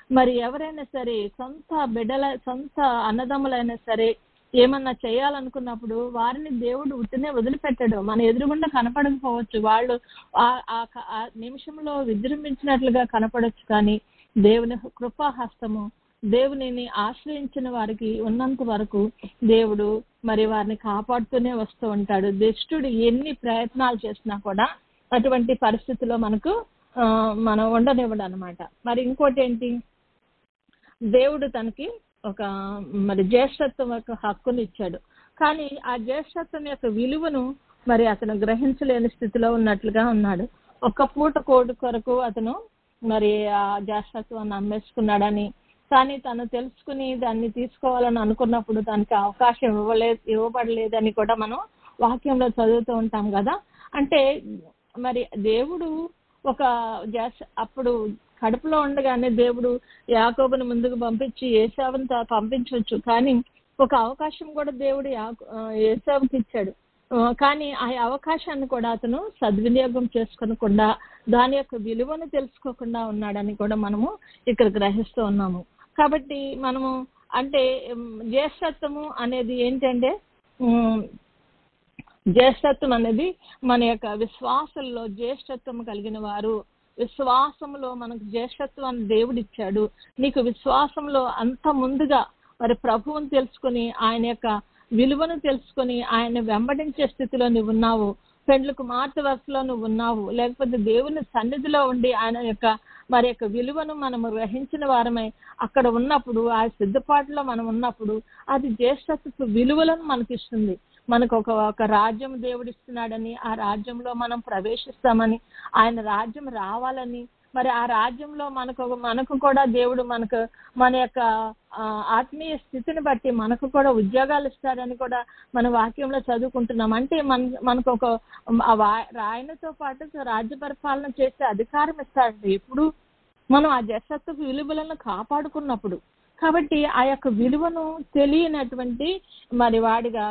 మరి ఎవరైనా సరే, సొంత అన్నదమ్ములైనా సరే ఏమన్నా చేయాలనుకున్నప్పుడు వారిని దేవుడు ఉట్టినే వదిలిపెట్టాడు. మన ఎదురుగుండా కనపడకపోవచ్చు, వాళ్ళు ఆ నిమిషంలో విజృంభించినట్లుగా కనపడచ్చు, కానీ దేవుని కృపాహస్తము, దేవునిని ఆశ్రయించిన వారికి ఉన్నంత వరకు దేవుడు మరి వారిని కాపాడుతూనే వస్తూ ఉంటాడు. దుష్టుడు ఎన్ని ప్రయత్నాలు చేసినా కూడా అటువంటి పరిస్థితిలో మనం ఉండనివ్వడు అనమాట. మరి ఇంకోటి ఏంటి, దేవుడు తనకి ఒక మరి జ్యేష్ఠత్వం యొక్క హక్కుని ఇచ్చాడు. కానీ ఆ జ్యేష్ఠత్వం యొక్క విలువను మరి అతను గ్రహించలేని స్థితిలో ఉన్నట్లుగా ఉన్నాడు. ఒక్క పూట కోడి కొరకు అతను మరి ఆ జ్యేష్ఠత్వాన్ని అమ్మేసుకున్నాడని, కానీ తను తెలుసుకుని దాన్ని తీసుకోవాలని అనుకున్నప్పుడు దానికి అవకాశం ఇవ్వబడలేదని కూడా మనం వాక్యంలో చదువుతూ ఉంటాం కదా. అంటే మరి దేవుడు అప్పుడు కడుపులో ఉండగానే దేవుడు యాకోబుని ముందుకు పంపించి ఏశావుని పంపించవచ్చు, కానీ ఒక అవకాశం కూడా దేవుడు ఏశావుకి ఇచ్చాడు. కానీ ఆ అవకాశాన్ని కూడా అతను సద్వినియోగం చేసుకోకుండా, దాని యొక్క విలువను తెలుసుకోకుండా ఉన్నాడని కూడా మనము ఇక్కడ గ్రహిస్తూ ఉన్నాము. కాబట్టి మనము అంటే జ్యేష్ఠత్వము అనేది ఏంటంటే, జ్యేష్ఠత్వం అనేది మన యొక్క విశ్వాసంలో జ్యేష్ఠత్వం కలిగిన వారు, విశ్వాసంలో మనకు జ్యేష్ఠత్వాన్ని దేవుడు ఇచ్చాడు. నీకు విశ్వాసంలో అంత ముందుగా మరి ప్రభువుని తెలుసుకుని ఆయన యొక్క విలువను తెలుసుకుని ఆయన వెంబడించే స్థితిలో నువ్వు ఉన్నావు, పెండ్లి కుమార్తె వరుసలో నువ్వు ఉన్నావు, లేకపోతే దేవుని సన్నిధిలో ఉండి ఆయన యొక్క మరి యొక్క విలువను మనము గ్రహించిన వారమై అక్కడ ఉన్నప్పుడు, ఆ సిద్ధపాటులో మనం ఉన్నప్పుడు అది జ్యేష్ఠత్వ విలువలను మనకిస్తుంది. మనకు ఒక రాజ్యం దేవుడిస్తున్నాడని, ఆ రాజ్యంలో మనం ప్రవేశిస్తామని, ఆయన రాజ్యం రావాలని, మరి ఆ రాజ్యంలో మనకు కూడా దేవుడు మన యొక్క ఆత్మీయ స్థితిని బట్టి మనకు కూడా ఉద్యోగాలు ఇస్తారని కూడా మన వాక్యంలో చదువుకుంటున్నాం. అంటే మనకు ఆయనతో పాటు రాజ్య పరిపాలన చేసే అధికారం ఇస్తాడండి ఎప్పుడు మనం ఆ జ్యేష్ఠత్వ విలువలను కాపాడుకున్నప్పుడు. కాబట్టి ఆ యొక్క విలువను తెలియనటువంటి మరి వాడిగా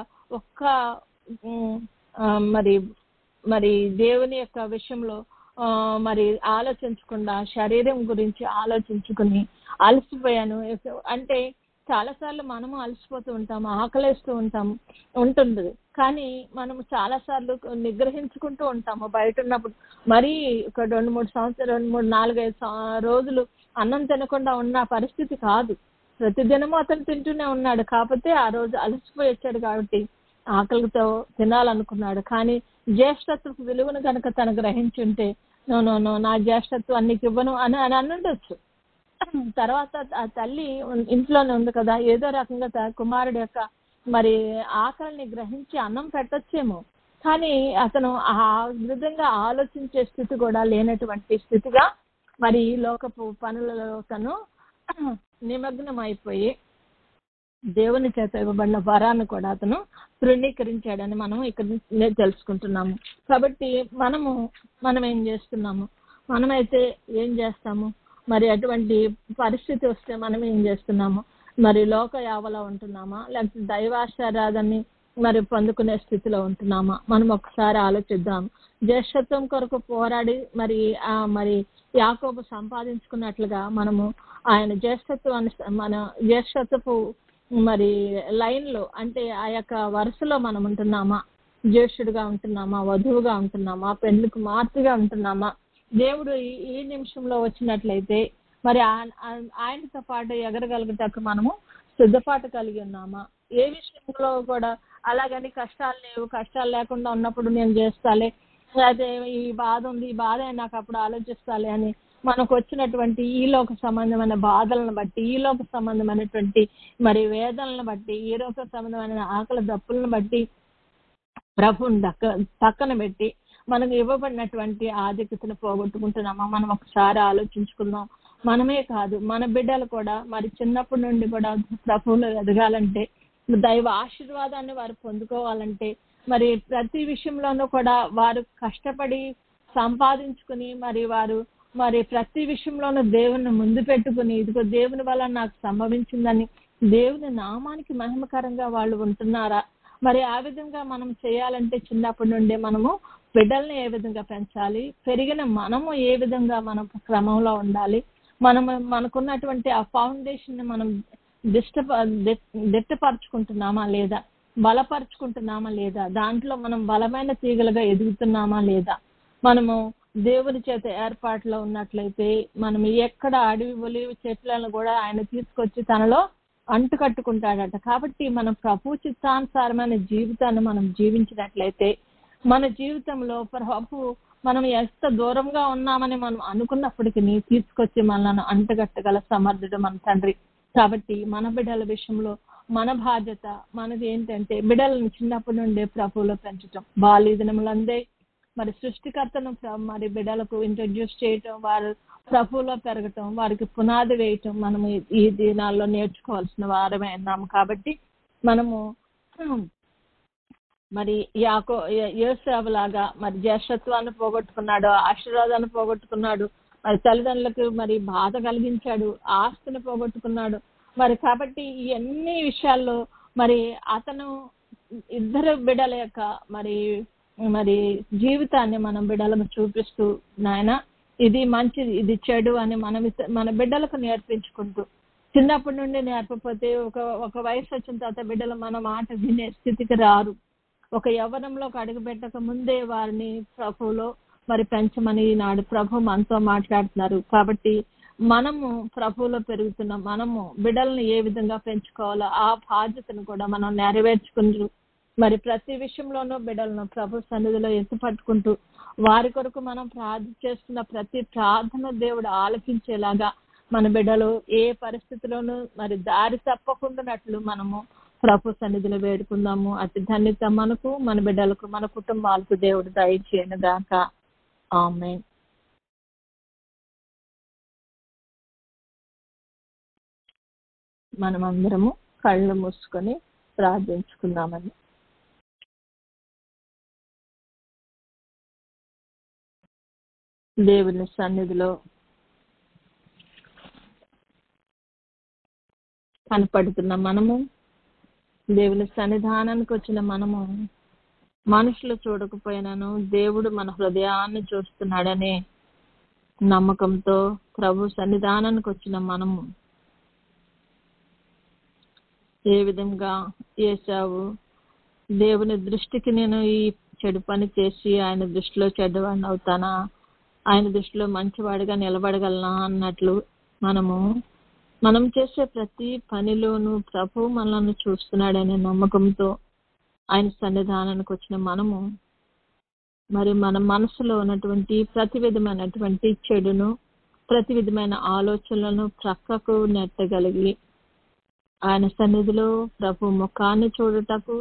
మరి దేవుని యొక్క విషయంలో మరి ఆలోచించకుండా శరీరం గురించి ఆలోచించుకుని అలసిపోయాను అంటే, చాలాసార్లు మనము అలసిపోతూ ఉంటాము, ఆకలేస్తూ ఉంటుంది. కానీ మనము చాలాసార్లు నిగ్రహించుకుంటూ ఉంటాము బయట ఉన్నప్పుడు. మరీ ఒక 4-5 రోజులు అన్నం తినకుండా ఉన్న పరిస్థితి కాదు. ప్రతిదినము అతను తింటూనే ఉన్నాడు, కాకపోతే ఆ రోజు అలసిపోయి వచ్చాడు కాబట్టి ఆకలితో తినాలనుకున్నాడు. కానీ జ్యేష్ఠత్వపు విలువను కనుక తను గ్రహించుంటే, నో నా జ్యేష్ఠత్వం నీకు ఇవ్వను అని అనుండొచ్చు. తర్వాత ఆ తల్లి ఇంట్లోనే ఉంది కదా, ఏదో రకంగా కుమారుడు యొక్క మరి ఆకలిని గ్రహించి అన్నం పెట్టొచ్చేమో, కానీ అతను ఆ విధంగా ఆలోచించే స్థితి కూడా లేనటువంటి స్థితిగా మరి లోకపు పనులలో తను నిమగ్నం అయిపోయి దేవుని చేత ఇవ్వబడిన వరాన్ని కూడా అతను తృణీకరించాడని మనం ఇక్కడ తెలుసుకుంటున్నాము. కాబట్టి మనం ఏం చేస్తున్నాము? మనమైతే ఏం చేస్తాము? మరి అటువంటి పరిస్థితి వస్తే మనం ఏం చేస్తున్నాము? మరి లోక యావలో ఉంటున్నామా, లేకపోతే దైవాశ్చర్యాన్ని మరి పొందుకునే స్థితిలో ఉంటున్నామా? మనం ఒకసారి ఆలోచిద్దాం. జ్యేష్ఠత్వం కొరకు పోరాడి మరి యాకోబు సంపాదించుకున్నట్లుగా మనము ఆయన జ్యేష్ఠత్వపు మరి లైన్ లో, అంటే ఆ యొక్క వరుసలో మనం ఉంటున్నామా? జ్యేష్ఠుడిగా ఉంటున్నామా? వధువుగా ఉంటున్నామా? పెళ్లికి మార్పుగా ఉంటున్నామా? దేవుడు ఈ నిమిషంలో వచ్చినట్లయితే మరి ఆయనతో పాటు ఎగరగలుగుటకు మనము సిద్ధపాటు కలిగి ఉన్నామా? ఏ విషయంలో కూడా అలాగని కష్టాలు లేవు, కష్టాలు లేకుండా ఉన్నప్పుడు నేను చేస్తాలే, అదే ఈ బాధ ఉంది, ఈ బాధ నాకు అప్పుడు ఆలోచిస్తాలే అని మనకు వచ్చినటువంటి ఈ లోక సంబంధమైన బాధలను బట్టి, ఈ లోక సంబంధమైనటువంటి మరి వేదనలను బట్టి, ఈ లోక సంబంధమైన ఆకలి దప్పులను బట్టి ప్రభువుని పక్కన పెట్టి మనకు ఇవ్వబడినటువంటి ఆధిక్యతను పోగొట్టుకుంటున్నామా? మనం ఒకసారి ఆలోచించుకుందాం. మనమే కాదు, మన బిడ్డలు కూడా మరి చిన్నప్పటి నుండి కూడా ప్రభువులో ఎదగాలంటే, దైవ ఆశీర్వాదాన్ని వారు పొందుకోవాలంటే, మరి ప్రతి విషయంలోనూ కూడా వారు కష్టపడి సంపాదించుకుని మరి ప్రతి విషయంలోనూ దేవుని ముందు పెట్టుకుని, ఇదిగో దేవుని వల్ల నాకు సంభవించిందని దేవుని నామానికి మహిమకరంగా వాళ్ళు ఉంటున్నారా? మరి ఆ విధంగా మనం చేయాలంటే చిన్నప్పటి నుండి మనము బిడ్డల్ని ఏ విధంగా పెంచాలి, పెరిగిన మనము ఏ విధంగా మనం క్రమంలో ఉండాలి, మనకున్నటువంటి ఆ ఫౌండేషన్ ని మనం దిట్టపరుచుకుంటున్నామా లేదా, బలపరుచుకుంటున్నామా లేదా, దాంట్లో మనం బలమైన తీగలుగా ఎదుగుతున్నామా లేదా, మనము దేవుని చేత ఏర్పాటులో ఉన్నట్లయితే మనం ఎక్కడ అడవి ఒలివ చెట్లను కూడా ఆయన తీసుకొచ్చి తనలో అంటు కట్టుకుంటాడట. కాబట్టి మనం ప్రభు చిత్తానుసారమైన జీవితాన్ని మనం జీవించినట్లయితే మన జీవితంలో ప్రభు మనం ఎంత దూరంగా ఉన్నామని మనం అనుకున్నప్పటికీ తీసుకొచ్చి మనల్ని అంటగట్టగల సమర్థుడు మన తండ్రి. కాబట్టి మన బిడ్డల విషయంలో మన బాధ్యత మనది ఏంటంటే బిడ్డలను చిన్నప్పటి నుండే ప్రభువులో పెంచటం. బాల్య దినములందే మరి సృష్టికర్తను మరి బిడ్డలకు ఇంట్రడ్యూస్ చేయటం, వారు ప్రభువులో పెరగటం, వారికి పునాది వేయటం మనము ఈ దినాల్లో నేర్చుకోవాల్సిన వారమే ఉన్నాము. కాబట్టి మనము మరి యోసేపు లాగా మరి జ్యేష్ఠత్వాన్ని పోగొట్టుకున్నాడు, ఆశీర్వాదాన్ని పోగొట్టుకున్నాడు, మరి తల్లిదండ్రులకు మరి బాధ కలిగించాడు, ఆస్తిని పోగొట్టుకున్నాడు. మరి కాబట్టి ఈ అన్ని విషయాల్లో మరి అతను ఇద్దరు బిడ్డల యొక్క మరి జీవితాన్ని మనం బిడ్డలకు చూపిస్తూ, నాయన ఇది మంచిది, ఇది చెడు అని మన బిడ్డలకు నేర్పించుకుంటూ, చిన్నప్పటి నుండి నేర్పకపోతే ఒక వయసు వచ్చిన తర్వాత బిడ్డలు మన మాట వినే స్థితికి రారు. ఒక యవ్వనంలోకి అడుగు పెట్టక ముందే వారిని ప్రభువులో మరి పెంచమని నాడు ప్రభు మనతో మాట్లాడుతున్నారు. కాబట్టి మనము ప్రభువులో పెరుగుతున్నాం, మనము బిడ్డలను ఏ విధంగా పెంచుకోవాలో ఆ బాధ్యతను కూడా మనం నెరవేర్చుకుంటూ మరి ప్రతి విషయంలోనూ బిడ్డలను ప్రభు సన్నిధిలో ఎత్తుపట్టుకుంటూ వారి కొరకు మనం చేస్తున్న ప్రతి ప్రార్థన దేవుడు ఆలకించేలాగా మన బిడ్డలు ఏ పరిస్థితిలోనూ మరి దారి తప్పకుండానట్లు మనము ప్రభు సన్నిధిలో వేడుకుందాము. అతి ధన్యత మనకు, మన బిడ్డలకు, మన కుటుంబాలకు దేవుడు దయచేయను గాక. ఆమేన్. మనమందరము కళ్ళు మూసుకొని ప్రార్థించుకుందామని. దేవుని సన్నిధిలో కనపడుతున్న మనము, దేవుని సన్నిధానానికి వచ్చిన మనము మనుషులు చూడకపోయినాను దేవుడు మన హృదయాన్ని చూస్తున్నాడనే నమ్మకంతో ప్రభు సన్నిధానానికి వచ్చిన మనము ఏ విధంగా ఏశావు దేవుని దృష్టికి నేను ఈ చెడు పని చేసి ఆయన దృష్టిలో చెడ్డవాడిని అవుతానా, ఆయన దృష్టిలో మంచివాడిగా నిలబడగలనా అన్నట్లు మనం చేసే ప్రతి పనిలోనూ ప్రభు మనల్ని చూస్తున్నాడనే నమ్మకంతో ఆయన సన్నిధానానికి వచ్చిన మనము మరి మన మనసులో ఉన్నటువంటి ప్రతి విధమైనటువంటి చెడును, ప్రతి విధమైన ఆలోచనలను ప్రక్కకు నెట్టగలిగి ఆయన సన్నిధిలో ప్రభు ముఖాన్ని చూడుటకు,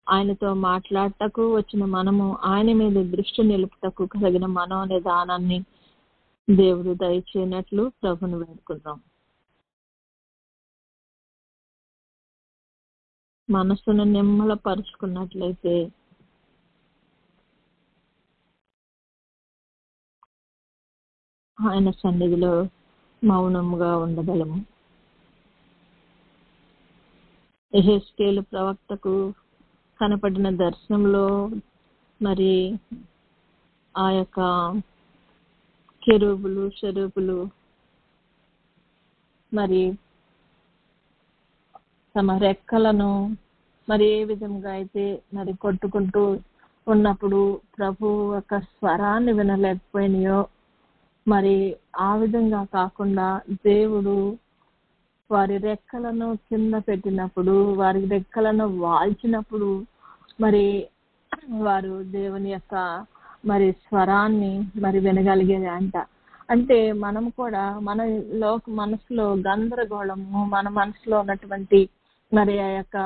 ఆయనతో మాట్లాడటకు వచ్చిన మనము ఆయన మీద దృష్టి నిలుపుటకు కలిగిన మనోనిదానాన్ని దేవుడు దయచేయనట్లు ప్రభుని వేడుకుందాం. మనసును నిమ్మలపరుచుకున్నట్లయితే ఆయన సన్నిధిలో మౌనముగా ఉండగలము. యెహెజ్కేలు ప్రవక్తకు కనపడిన దర్శనంలో మరి ఆ యొక్క కెరూబులు షెరూబులు మరి తమ రెక్కలను మరి ఏ విధంగా అయితే మరి కొట్టుకుంటూ ఉన్నప్పుడు ప్రభు యొక్క స్వరాన్ని వినలేకపోయినాయో, మరి ఆ విధంగా కాకుండా దేవుడు వారి రెక్కలను కింద పెట్టినప్పుడు, వారి రెక్కలను వాల్చినప్పుడు మరి వారు దేవుని యొక్క మరి స్వరాన్ని మరి వినగలిగేది అంట. అంటే మనం కూడా మనసులో గందరగోళము, మన మనసులో ఉన్నటువంటి మరి ఆ యొక్క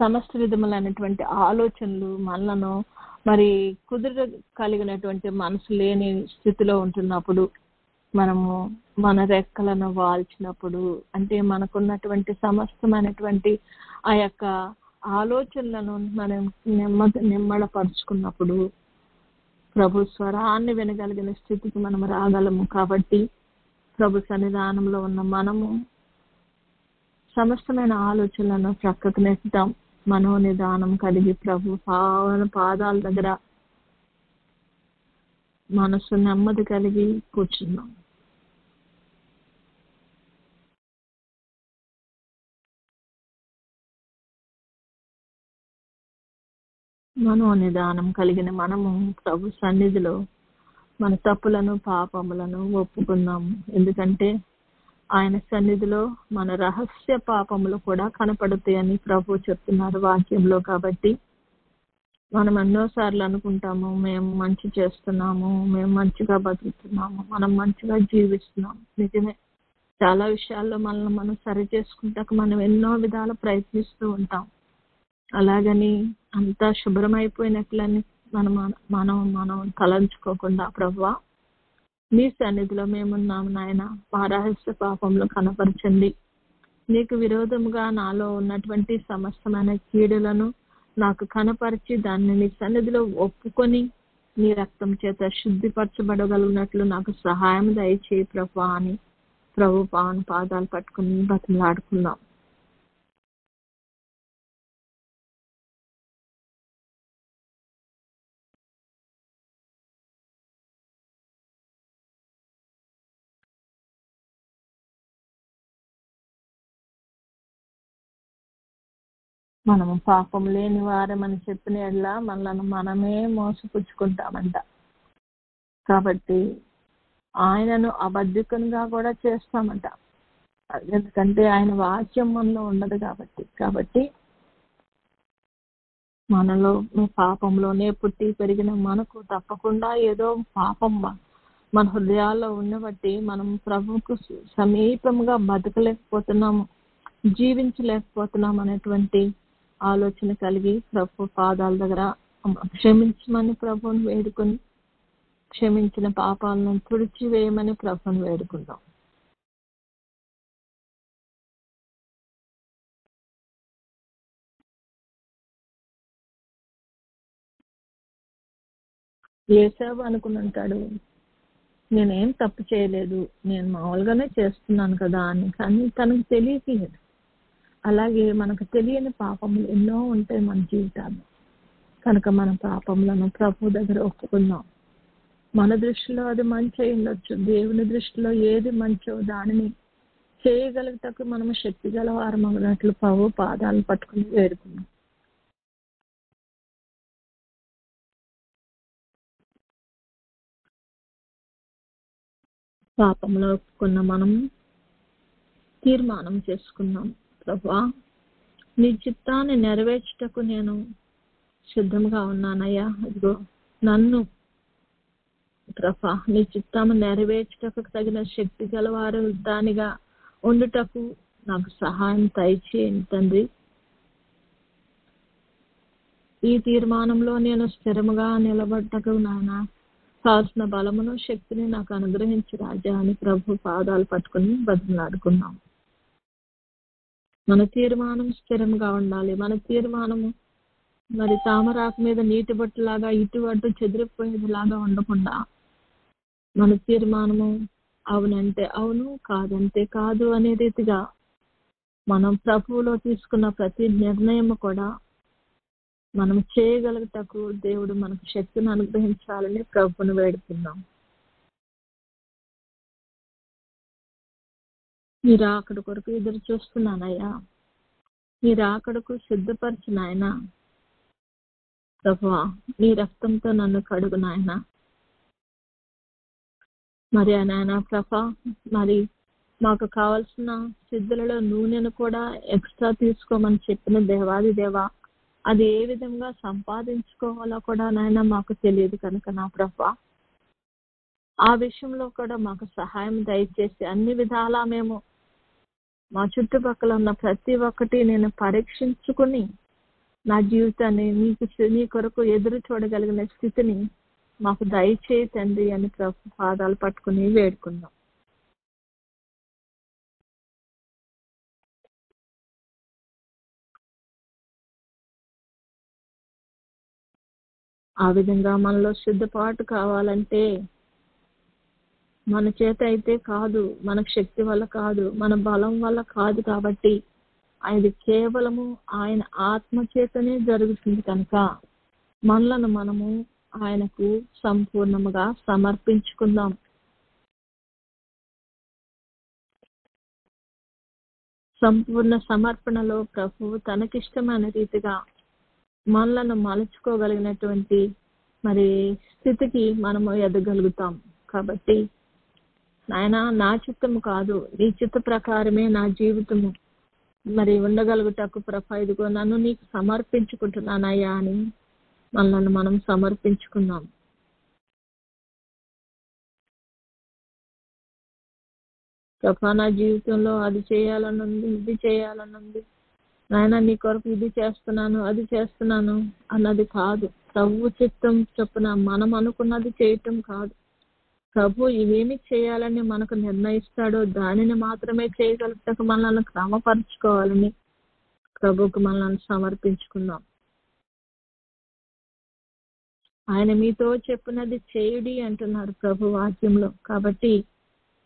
సమస్త విధములైనటువంటి ఆలోచనలు మనలను మరి కలిగినటువంటి మనసు లేని స్థితిలో ఉంటున్నప్పుడు మనము మన రెక్కలను వాల్చినప్పుడు, అంటే మనకున్నటువంటి సమస్తమైనటువంటి ఆ యొక్క ఆలోచనలను మనం నిమ్మళపరుచుకున్నప్పుడు ప్రభు స్వరాన్ని వినగలిగిన స్థితికి మనం రాగలము. కాబట్టి ప్రభు సన్నిధానంలో ఉన్న మనము సమస్తమైన ఆలోచనలను ప్రక్కకు నెట్టుతాం. మనోనిదానం కలిగి ప్రభు పాదాల దగ్గర మనసు నెమ్మది కలిగి కూర్చున్నాం. మనోనిదానం కలిగిన మనము ప్రభు సన్నిధిలో మన తప్పులను పాపములను ఒప్పుకున్నాము. ఎందుకంటే ఆయన సన్నిధిలో మన రహస్య పాపములు కూడా కనపడతాయని ప్రభు చెప్తున్నారు వాక్యంలో. కాబట్టి మనం ఎన్నోసార్లు అనుకుంటాము మేము మంచి చేస్తున్నాము, మేము మంచిగా బతుకుతున్నాము, మనం మంచిగా జీవిస్తున్నాము. నిజమే, చాలా విషయాల్లో మనల్ని మనం సరి చేసుకుంటాక మనం ఎన్నో విధాల ప్రయత్నిస్తూ ఉంటాం. అలాగని అంతా శుభ్రమైపోయినట్లని మనం తలంచుకోకుండా ప్రభువా నీ సన్నిధిలో మేమున్నాము నాయన, మా రహస్య పాపంలో కనపరచండి. నీకు విరోధముగా నాలో ఉన్నటువంటి సమస్తమైన కీడులను నాకు కనపరిచి దాన్ని నీ సన్నిధిలో ఒప్పుకొని నీ రక్తం చేత శుద్ధిపరచబడగలిగినట్లు నాకు సహాయం దయచేయి ప్రభువా అని ప్రభు పాదాలు పట్టుకుని బతిమలాడుకుందాం. మనము పాపం లేని వారమని చెప్పిన ఎడల మనలను మనమే మోసపుచ్చుకుంటామంట. కాబట్టి ఆయనను అబద్ధికునిగా కూడా చేస్తామంట. ఎందుకంటే ఆయన వాక్యం మనలో ఉండదు కాబట్టి మనలో పాపంలోనే పుట్టి పెరిగిన మనకు తప్పకుండా ఏదో పాపం మన హృదయాల్లో ఉన్నబట్టి మనం ప్రభువుకు సమీపంగా బతకలేకపోతున్నాము, జీవించలేకపోతున్నాం అనేటువంటి ఆలోచన కలిగి ప్రభు పాదాల దగ్గర క్షమించమని ప్రభువుని వేడుకొని క్షమించిన పాపాలను తుడిచివేయమని ప్రభువుని వేడుకుందాం. ఏసావు అనుకుని ఉంటాడు నేనేం తప్పు చేయలేదు, నేను మామూలుగానే చేస్తున్నాను కదా అని. కానీ తనకు తెలియలేదు. అలాగే మనకు తెలియని పాపములు ఎన్నో ఉంటాయి మన జీవితాల్లో. కనుక మన పాపములను ప్రభు దగ్గర ఒప్పుకుందాం. మన దృష్టిలో అది మంచి అయి ఉండొచ్చు, దేవుని దృష్టిలో ఏది మంచో దానిని చేయగలుగుటకు మనము శక్తి గల వారమగినట్లు ప్రభు పాదాలను పట్టుకుని వేడుకుందాం. పాపంలో ఒప్పుకున్న మనం తీర్మానం చేసుకున్నాం, ప్రభువా నీ చిత్తాన్ని నెరవేర్చుటకు నేను సిద్ధంగా ఉన్నానయ్యా. ఇదిగో నన్ను ప్రభా నీ చిత్తాన్ని నెరవేర్చుటకు తగిన శక్తి గలవారు దానిగా ఉండుటకు నాకు సహాయం దయచేయండి తండ్రి. ఈ తీర్మానంలో నేను స్థిరముగా నిలబడ్డకు నాయన కావాల్సిన బలమును శక్తిని నాకు అనుగ్రహించి రాజా అని ప్రభు పాదాలు పట్టుకుని బతిమలాడుకున్నాం. మన తీర్మానం స్థిరంగా ఉండాలి. మన తీర్మానము మరి తామరాకు మీద నీటి బొట్టులాగా ఇటు అటు చెదిరిపోయేదిలాగా ఉండకుండా మన తీర్మానము అవునంటే అవును, కాదంటే కాదు అనే రీతిగా మనం ప్రభువులో తీసుకున్న ప్రతి నిర్ణయం కూడా మనం చేయగలుగుటకు దేవుడు మనకు శక్తిని అనుగ్రహించాలని ప్రభువును వేడుకుందాం. మీరు అక్కడి కొరకు ఎదురు చూస్తున్నానయ్యా, మీరు అక్కడకు సిద్ధపరచు నాయన. ప్రభువా నీ రక్తంతో నన్ను కడుగు నాయన. మరి నాయన ప్రభా మరి మాకు కావాల్సిన సిద్ధులలో నూనెను కూడా ఎక్స్ట్రా తీసుకోమని చెప్పిన దేవాది దేవా, అది ఏ విధంగా సంపాదించుకోవాలో కూడా నాయన మాకు తెలియదు కనుక నా ప్రభా ఆ విషయంలో కూడా మాకు సహాయం దయచేసి అన్ని విధాలా మేము మా చుట్టుపక్కల ఉన్న ప్రతి ఒక్కటి నేను పరీక్షించుకుని నా జీవితాన్ని నీ కొరకు ఎదురు చూడగలిగిన స్థితిని మాకు దయచేయి తండ్రి అని ప్రభు పాదాలు పట్టుకుని వేడుకుందాం. ఆ విధంగా మనలో సిద్ధపాటు కావాలంటే మన చేత అయితే కాదు, మన శక్తి వల్ల కాదు, మన బలం వల్ల కాదు. కాబట్టి అది కేవలము ఆయన ఆత్మ చేతనే జరుగుతుంది కనుక మనలను మనము ఆయనకు సంపూర్ణముగా సమర్పించుకుందాం. సంపూర్ణ సమర్పణలో ప్రభువు తనకిష్టమైన రీతిగా మనలను మలుచుకోగలిగినటువంటి మరి స్థితికి మనము ఎదగలుగుతాం. కాబట్టి నాయన నా చిత్తము కాదు, నీ చిత్త ప్రకారమే నా జీవితము మరి ఉండగలుగుటకు ప్రభా ఇదిగో నన్ను నీకు సమర్పించుకుంటున్నానయ్యా అని మనల్ని మనం సమర్పించుకుందాం. ప్రభా నా జీవితంలో అది చేయాలనుంది, ఇది చేయాలనుంది నాయన, నీ కొరకు ఇది చేస్తున్నాను, అది చేస్తున్నాను అన్నది కాదు. ప్రభు చిత్తం చొప్పున మనం అనుకున్నది చేయటం కాదు. ప్రభు ఇవేమి చేయాలని మనకు నిర్ణయిస్తాడో దానిని మాత్రమే చేయగలుగుటకు మనల్ని క్రమపరుచుకోవాలని ప్రభుకు మనల్ని సమర్పించుకుందాం. ఆయన మీతో చెప్పినది చేయుడి అంటున్నారు ప్రభు వాక్యంలో. కాబట్టి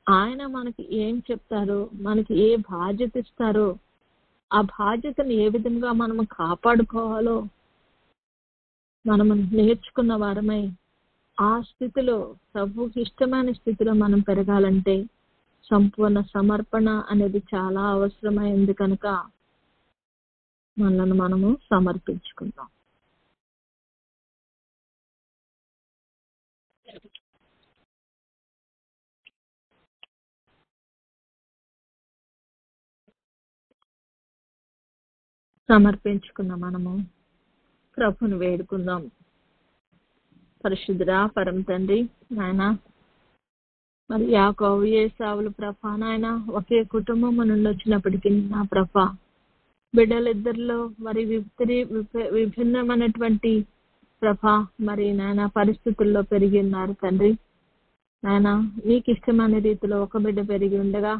ఆయన మనకి ఏం చెప్తారో, మనకి ఏ బాధ్యత ఇస్తారో ఆ బాధ్యతను ఏ విధంగా మనము కాపాడుకోవాలో మనము నేర్చుకున్న వారమై ఆ స్థితిలో ప్రభుకి ఇష్టమైన స్థితిలో మనం పెరగాలంటే సంపూర్ణ సమర్పణ అనేది చాలా అవసరమైంది కనుక మనల్ని మనము సమర్పించుకుందాం. సమర్పించుకున్న మనము ప్రభుని వేడుకుందాం. పరిశుద్ధుడా పరమ తండ్రి నాయన, మరి యాకోబు ఏసావులు ప్రభా నాయన ఒకే కుటుంబం నుండి వచ్చినప్పటికీ నా ప్రభా బిడ్డలిద్దరిలో మరి విభిన్నమైనటువంటి ప్రభా మరి నాయన పరిస్థితుల్లో పెరిగి ఉన్నారు తండ్రి. నాయన నీకు ఇష్టమైన రీతిలో ఒక బిడ్డ పెరిగి ఉండగా,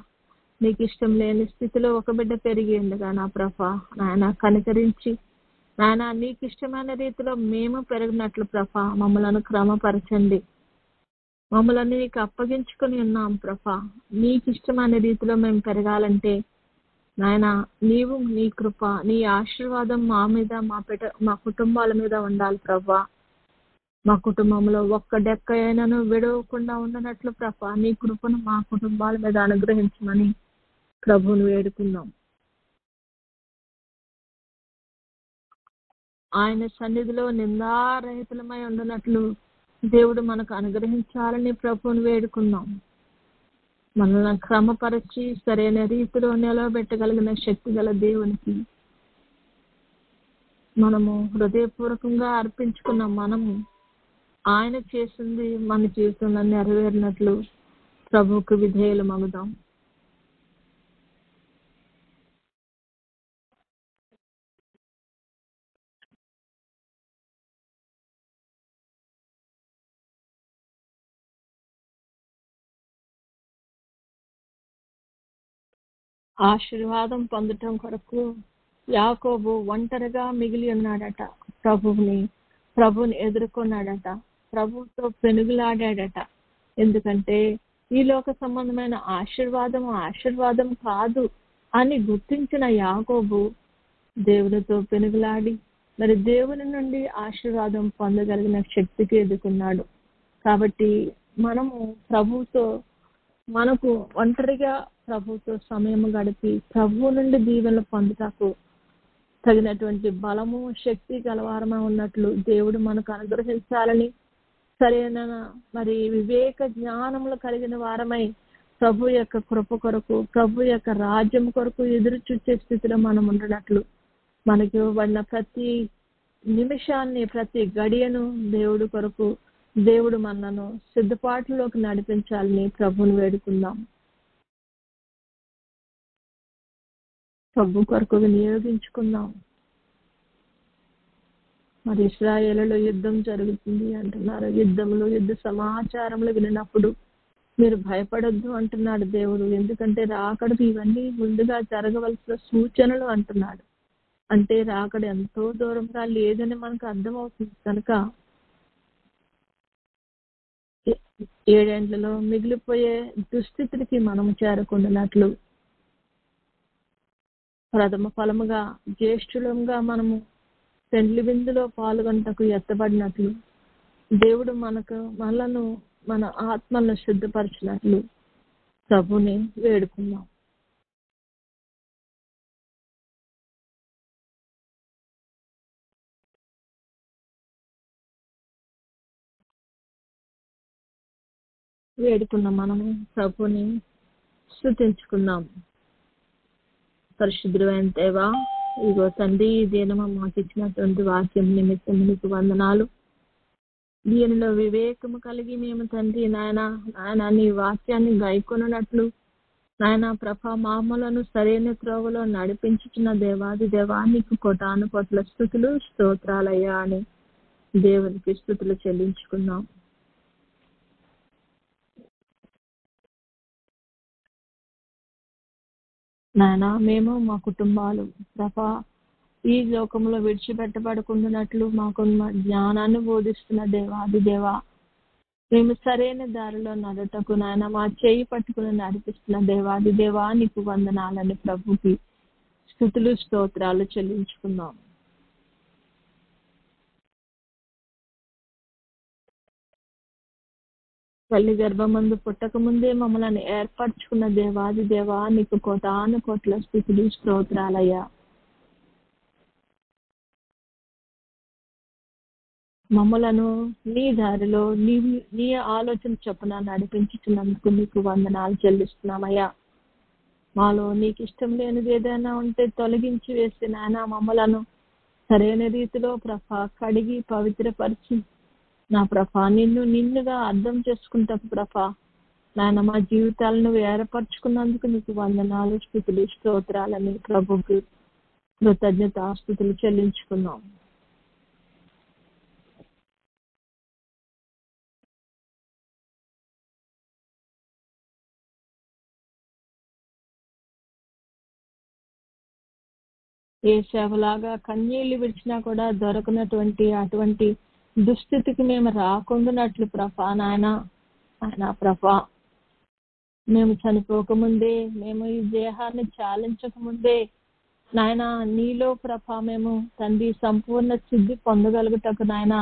నీకు ఇష్టం లేని స్థితిలో ఒక బిడ్డ పెరిగి ఉండగా నా ప్రభా నాయన కనికరించి నాయన నీకు ఇష్టమైన రీతిలో మేము పెరిగినట్లు ప్రభా మమ్మలను క్రమపరచండి. మమ్మల్ని నీకు అప్పగించుకొని ఉన్నాం ప్రభా. నీకు ఇష్టమైన రీతిలో మేము పెరగాలంటే నాయన నీవు నీ కృప, నీ ఆశీర్వాదం మా మీద మా కుటుంబాల మీద ఉండాలి ప్రభా. మా కుటుంబంలో ఒక్క డెక్క అయినను విడవకుండా ఉండనట్లు ప్రభా నీ కృపను మా కుటుంబాల మీద అనుగ్రహించమని ప్రభువును వేడుకుందాం. ఆయన సన్నిధిలో నిందారహితులమై ఉండనట్లు దేవుడు మనకు అనుగ్రహించాలని ప్రభువును వేడుకుందాం. మనల్ని క్రమపరిచి సరైన రీతిలో నిలబెట్టగలిగిన శక్తి గల దేవునికి మనము హృదయపూర్వకంగా అర్పించుకున్న మనము ఆయన చేసింది మన జీవితంలో నెరవేరినట్లు ప్రభువుకు విధేయులు మగుదాం. ఆశీర్వాదం పొందటం కొరకు యాకోబు ఒంటరిగా మిగిలి ఉన్నాడట. ప్రభువుని ఎదుర్కొన్నాడట. ప్రభువుతో పెనుగులాడాడట. ఎందుకంటే ఈ లోక సంబంధమైన ఆశీర్వాదం కాదు అని గుర్తించిన యాకోబు దేవునితో పెనుగులాడి మరి దేవుని నుండి ఆశీర్వాదం పొందగలిగిన శక్తికి ఎదుర్కొన్నాడు. కాబట్టి మనకు ఒంటరిగా ప్రభువుతో సమయం గడిపి ప్రభువు నుండి దీవెనలు పొందుటకు తగినటువంటి బలము శక్తి గలవారమై ఉన్నట్లు దేవుడు మనకు అనుగ్రహించాలని, సరైన మరి వివేక జ్ఞానములు కలిగిన వారమై ప్రభు యొక్క కృప కొరకు, ప్రభు యొక్క రాజ్యం కొరకు ఎదురు చూసే స్థితిలో మనం ఉండనట్లు మనకి ఇవ్వబడిన ప్రతి నిమిషాన్ని, ప్రతి గడియను దేవుడు కొరకు దేవుడు మనను సిద్ధపాటులోకి నడిపించాలని ప్రభువుని వేడుకుందాం. ప్రభు కొరకు వినియోగించుకుందాం. మరి ఇశ్రాయేలులో యుద్ధం జరుగుతుంది అంటున్నారు. యుద్ధ సమాచారములు వినినప్పుడు మీరు భయపడొద్దు అంటున్నాడు దేవుడు. ఎందుకంటే రాకడకు ఇవన్నీ ముందుగా జరగవలసిన సూచనలు అంటున్నాడు. అంటే రాకడ ఎంతో దూరంగా లేదని మనకు అర్థమవుతుంది. కనుక 7 ఏండ్లలో మిగిలిపోయే దుస్థితికి మనము చేరకుండానట్లు ప్రథమ ఫలముగా జ్యేష్ఠులంగా మనము పెండ్లి విందులో పాల్గొనటకు ఎత్తబడినట్లు దేవుడు మనలను మన ఆత్మలను శుద్ధపరిచినట్లు ప్రభుని వేడుకుందాం. మనము ప్రభుని స్తుతించుకుందాం. పరిశుద్ధుడైన దేవా, ఇగో తండ్రి, ఈ దినము మాకు ఇచ్చినటువంటి వాక్యం నిమిత్తం నీకు వందనాలు. దీనిలో వివేకము కలిగి మేము తండ్రి నాయన నీ వాక్యాన్ని గైకొనున్నట్లు నాయన ప్రభా మామూలను సరైన త్రోవలో నడిపించుచున్న దేవాది దేవా, నీకు కోటాను కోట్ల స్తుతులు స్తోత్రాలయ్యా అని దేవునికి స్తుతులు చెల్లించుకున్నాం. నాయన మేము మా కుటుంబాలు ప్రభా ఈ లోకంలో విడిచిపెట్టబడకుండానట్లు మాకు జ్ఞానాన్ని బోధిస్తున్న దేవాది దేవా, మేము సరైన దారిలో నడుటకు నాయన మా చేయి పట్టుకుని నడిపిస్తున్న దేవాది దేవా, నీకు వందనాలని ప్రభుకి స్తుతులు స్తోత్రాలు చెల్లించుకున్నాం. తల్లి గర్భమందు పుట్టక ముందే మమ్మల్ని ఏర్పరచుకున్న దేవాది దేవా, నీకు కోటాను కోట్ల స్తుతులు స్తోత్రాలయ్యా. మమ్మలను నీ దారిలో నీ ఆలోచన చొప్పున నడిపించుతున్నందుకు నీకు వందనాలు చెల్లిస్తున్నామయ్యా. మాలో నీకు ఇష్టం లేనిది ఏదైనా ఉంటే తొలగించి వేసి నాయన మమ్మలను సరైన రీతిలో ప్రభా కడిగి పవిత్రపరిచి నా ప్రభా నిన్నుగా అర్థం చేసుకుంటాకు ప్రభా నాయన మా జీవితాలను ఏర్పరచుకున్నందుకు నీకు వందనాలు స్తుతులు స్తోత్రాలని ప్రభుకి కృతజ్ఞతాస్తుతులు చెల్లించుకున్నాం. ఏ సేవలాగా కన్నీళ్లు విడిచినా కూడా దొరకనటువంటి అటువంటి దుస్థితికి మేము రాకుండానట్లు ప్రభా నాయన ప్రభా, మేము చనిపోకముందే, మేము ఈ దేహాన్ని చాలించకముందే నాయన నీలో ప్రభా మేము తండ్రి సంపూర్ణ సిద్ధి పొందగలుగుటకు నాయన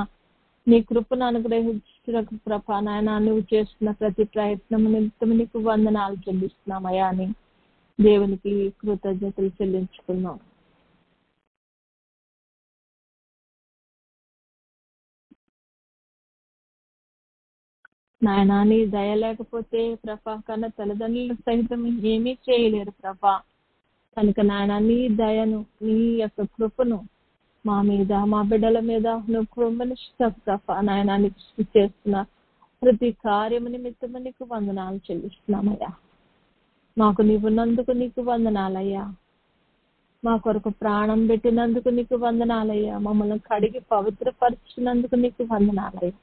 నీ కృపను అనుగ్రహించటకు ప్రభా నాయన నువ్వు చేస్తున్న ప్రతి ప్రయత్నం నిమిత్తం నీకు వందనాలు చెల్లిస్తున్నామయ్యా అని దేవునికి కృతజ్ఞతలు చెల్లించుకున్నాం. నాయన నీ దయ లేకపోతే ప్రభా కన్నా తల్లిదండ్రులు సహితం ఏమీ చేయలేరు ప్రభా. కనుక నాయన నీ దయను, నీ యొక్క కృపను మా మీద, మా బిడ్డల మీద నువ్వు కృపనిస్తావు ప్రభా. నాయన నీకు చేస్తున్న ప్రతి కార్యము నిమిత్తము నీకు వందనాలు చెల్లిస్తున్నామయ్యా. మాకు నీవున్నందుకు నీకు వందనాలయ్యా. మా కొరకు ప్రాణం పెట్టినందుకు నీకు వందనాలయ్యా. మమ్మల్ని కడిగి పవిత్రపరిచినందుకు నీకు వందనాలయ్యా.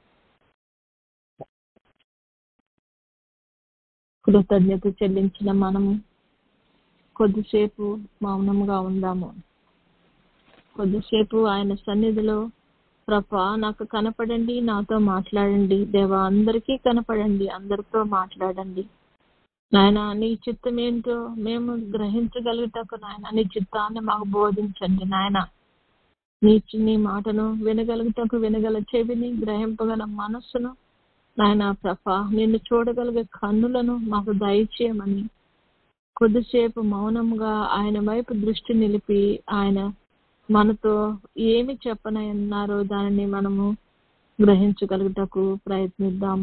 కృతజ్ఞత చెల్లించిన మనము కొద్దిసేపు మౌనంగా ఉందాము. కొద్దిసేపు ఆయన సన్నిధిలో ప్రభా నాకు కనపడండి, నాతో మాట్లాడండి దేవా, అందరికీ కనపడండి, అందరితో మాట్లాడండి నాయన. నీ చిత్తం ఏంటో మేము గ్రహించగలుగుటకు నాయన నీ చిత్తాన్ని మాకు బోధించండి నాయన. నీ మాటను వినగల చెవిని, గ్రహింపగల మనస్సును నాయన ప్రభా, నిన్ను చూడగలిగే కన్నులను మాకు దయచేయమని కొద్దిసేపు మౌనంగా ఆయన వైపు దృష్టి నిలిపి ఆయన మనతో ఏమి చెప్పనన్నారో దానిని మనము గ్రహించగలుగుటకు ప్రయత్నిద్దాం.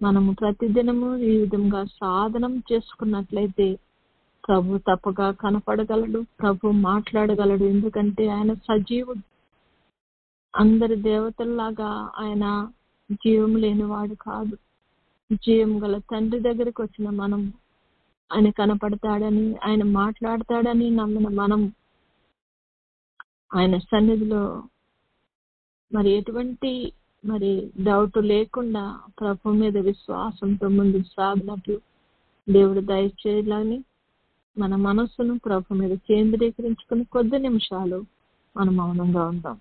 మనము ప్రతిదినము ఈ విధంగా సాధనం చేసుకున్నట్లయితే ప్రభు తప్పగా కనపడగలడు, ప్రభు మాట్లాడగలడు. ఎందుకంటే ఆయన సజీవుడు. అందరి దేవతల్లాగా ఆయన జీవం లేనివాడు కాదు. జీవం గల తండ్రి దగ్గరికి వచ్చిన మనం ఆయన కనపడతాడని, ఆయన మాట్లాడతాడని నమ్మిన మనం ఆయన సన్నిధిలో ఎటువంటి డౌట్ లేకుండా ప్రభు మీద విశ్వాసంతో ముందుకు సాగినట్లు దేవుడు దయచేయాలని మన మనస్సును ప్రభు మీద కేంద్రీకరించుకుని కొద్ది నిమిషాలు మనం మౌనంగా ఉందాం.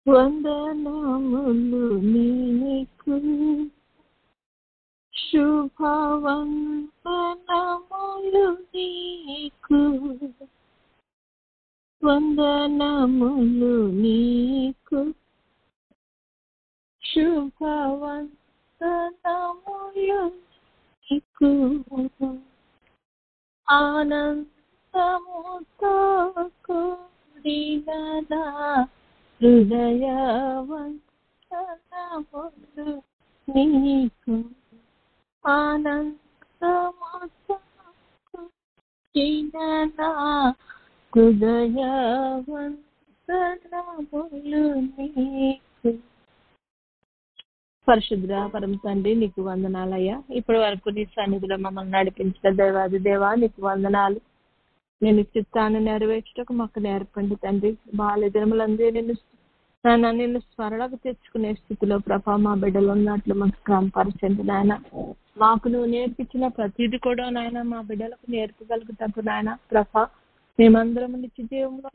వందనములు నీకు, శుభవందనములు నీకు, వందనములు నీకు, శుభవందనములు నీకు. ఆనందముతో కూడిన నా హృదయవందనములు నీకు, ఆనందముతో నా హృదయవందనములు నీకు. పరిశుద్ర పరమ తండ్రి నీకు వందనాలయ్యా. ఇప్పటి వరకు నీ సన్నిధిలో మమ్మల్ని నడిపించిన దేవాది దేవా నీకు వందనాలు. నేను చిత్తాన్ని నెరవేర్చుటకు మాకు నేర్పండి తండ్రి. బాల్య దినములందే నిన్ను స్మరణకు తెచ్చుకునే స్థితిలో ప్రభా మా బిడ్డలు ఉన్నట్లు మాకు క్రమపరచండి నాయన. మాకు నువ్వు నేర్పించిన ప్రతిదీ కూడా నాయన మా బిడ్డలకు నేర్పగలుగుతాకు నాయన ప్రభా. మేమందరం నిత్య జీవంలో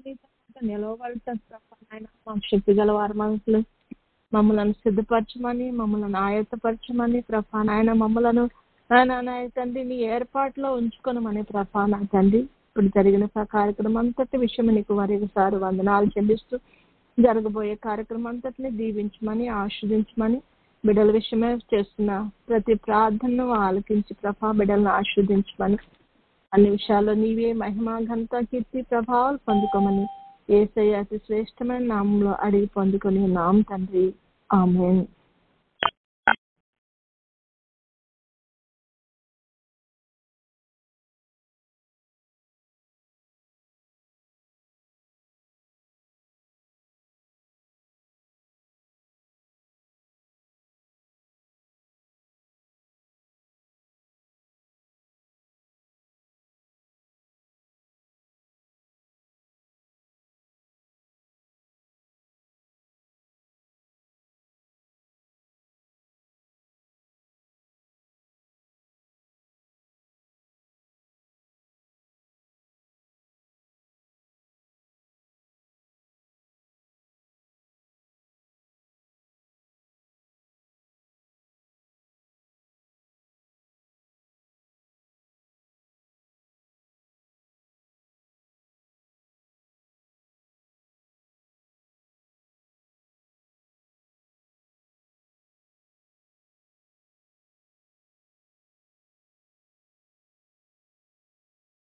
నిలవగలుగుతాం ప్రభా నాయన. మాకు శక్తి గల వారి మనసులు మమ్మల్ని సిద్ధపరచమని, మమ్మల్ని ఆయత్తపరచమని ప్రభా నాయన. మమ్మలను నాయన తండ్రి నీ ఏర్పాటులో ఉంచుకోనమని ప్రభా నా తండ్రి. ఇప్పుడు జరిగిన కార్యక్రమం అంతటి విషయం నీకు మరొకసారి వందనాలు చెల్లిస్తూ జరగబోయే కార్యక్రమం అంతటిని దీవించమని, ఆశీర్వదించమని, బిడ్డల విషయమే చేస్తున్న ప్రతి ప్రార్థనను ఆలకించి ప్రభా బిడ్డలను ఆశీర్వదించమని, అన్ని విషయాల్లో నీవే మహిమ ఘనత కీర్తి ప్రభావాలు పొందుకోమని యేసయ్య అతి శ్రేష్టమైన నామంలో అడిగి పొందుకొని నామ తండ్రి. ఆమేన్.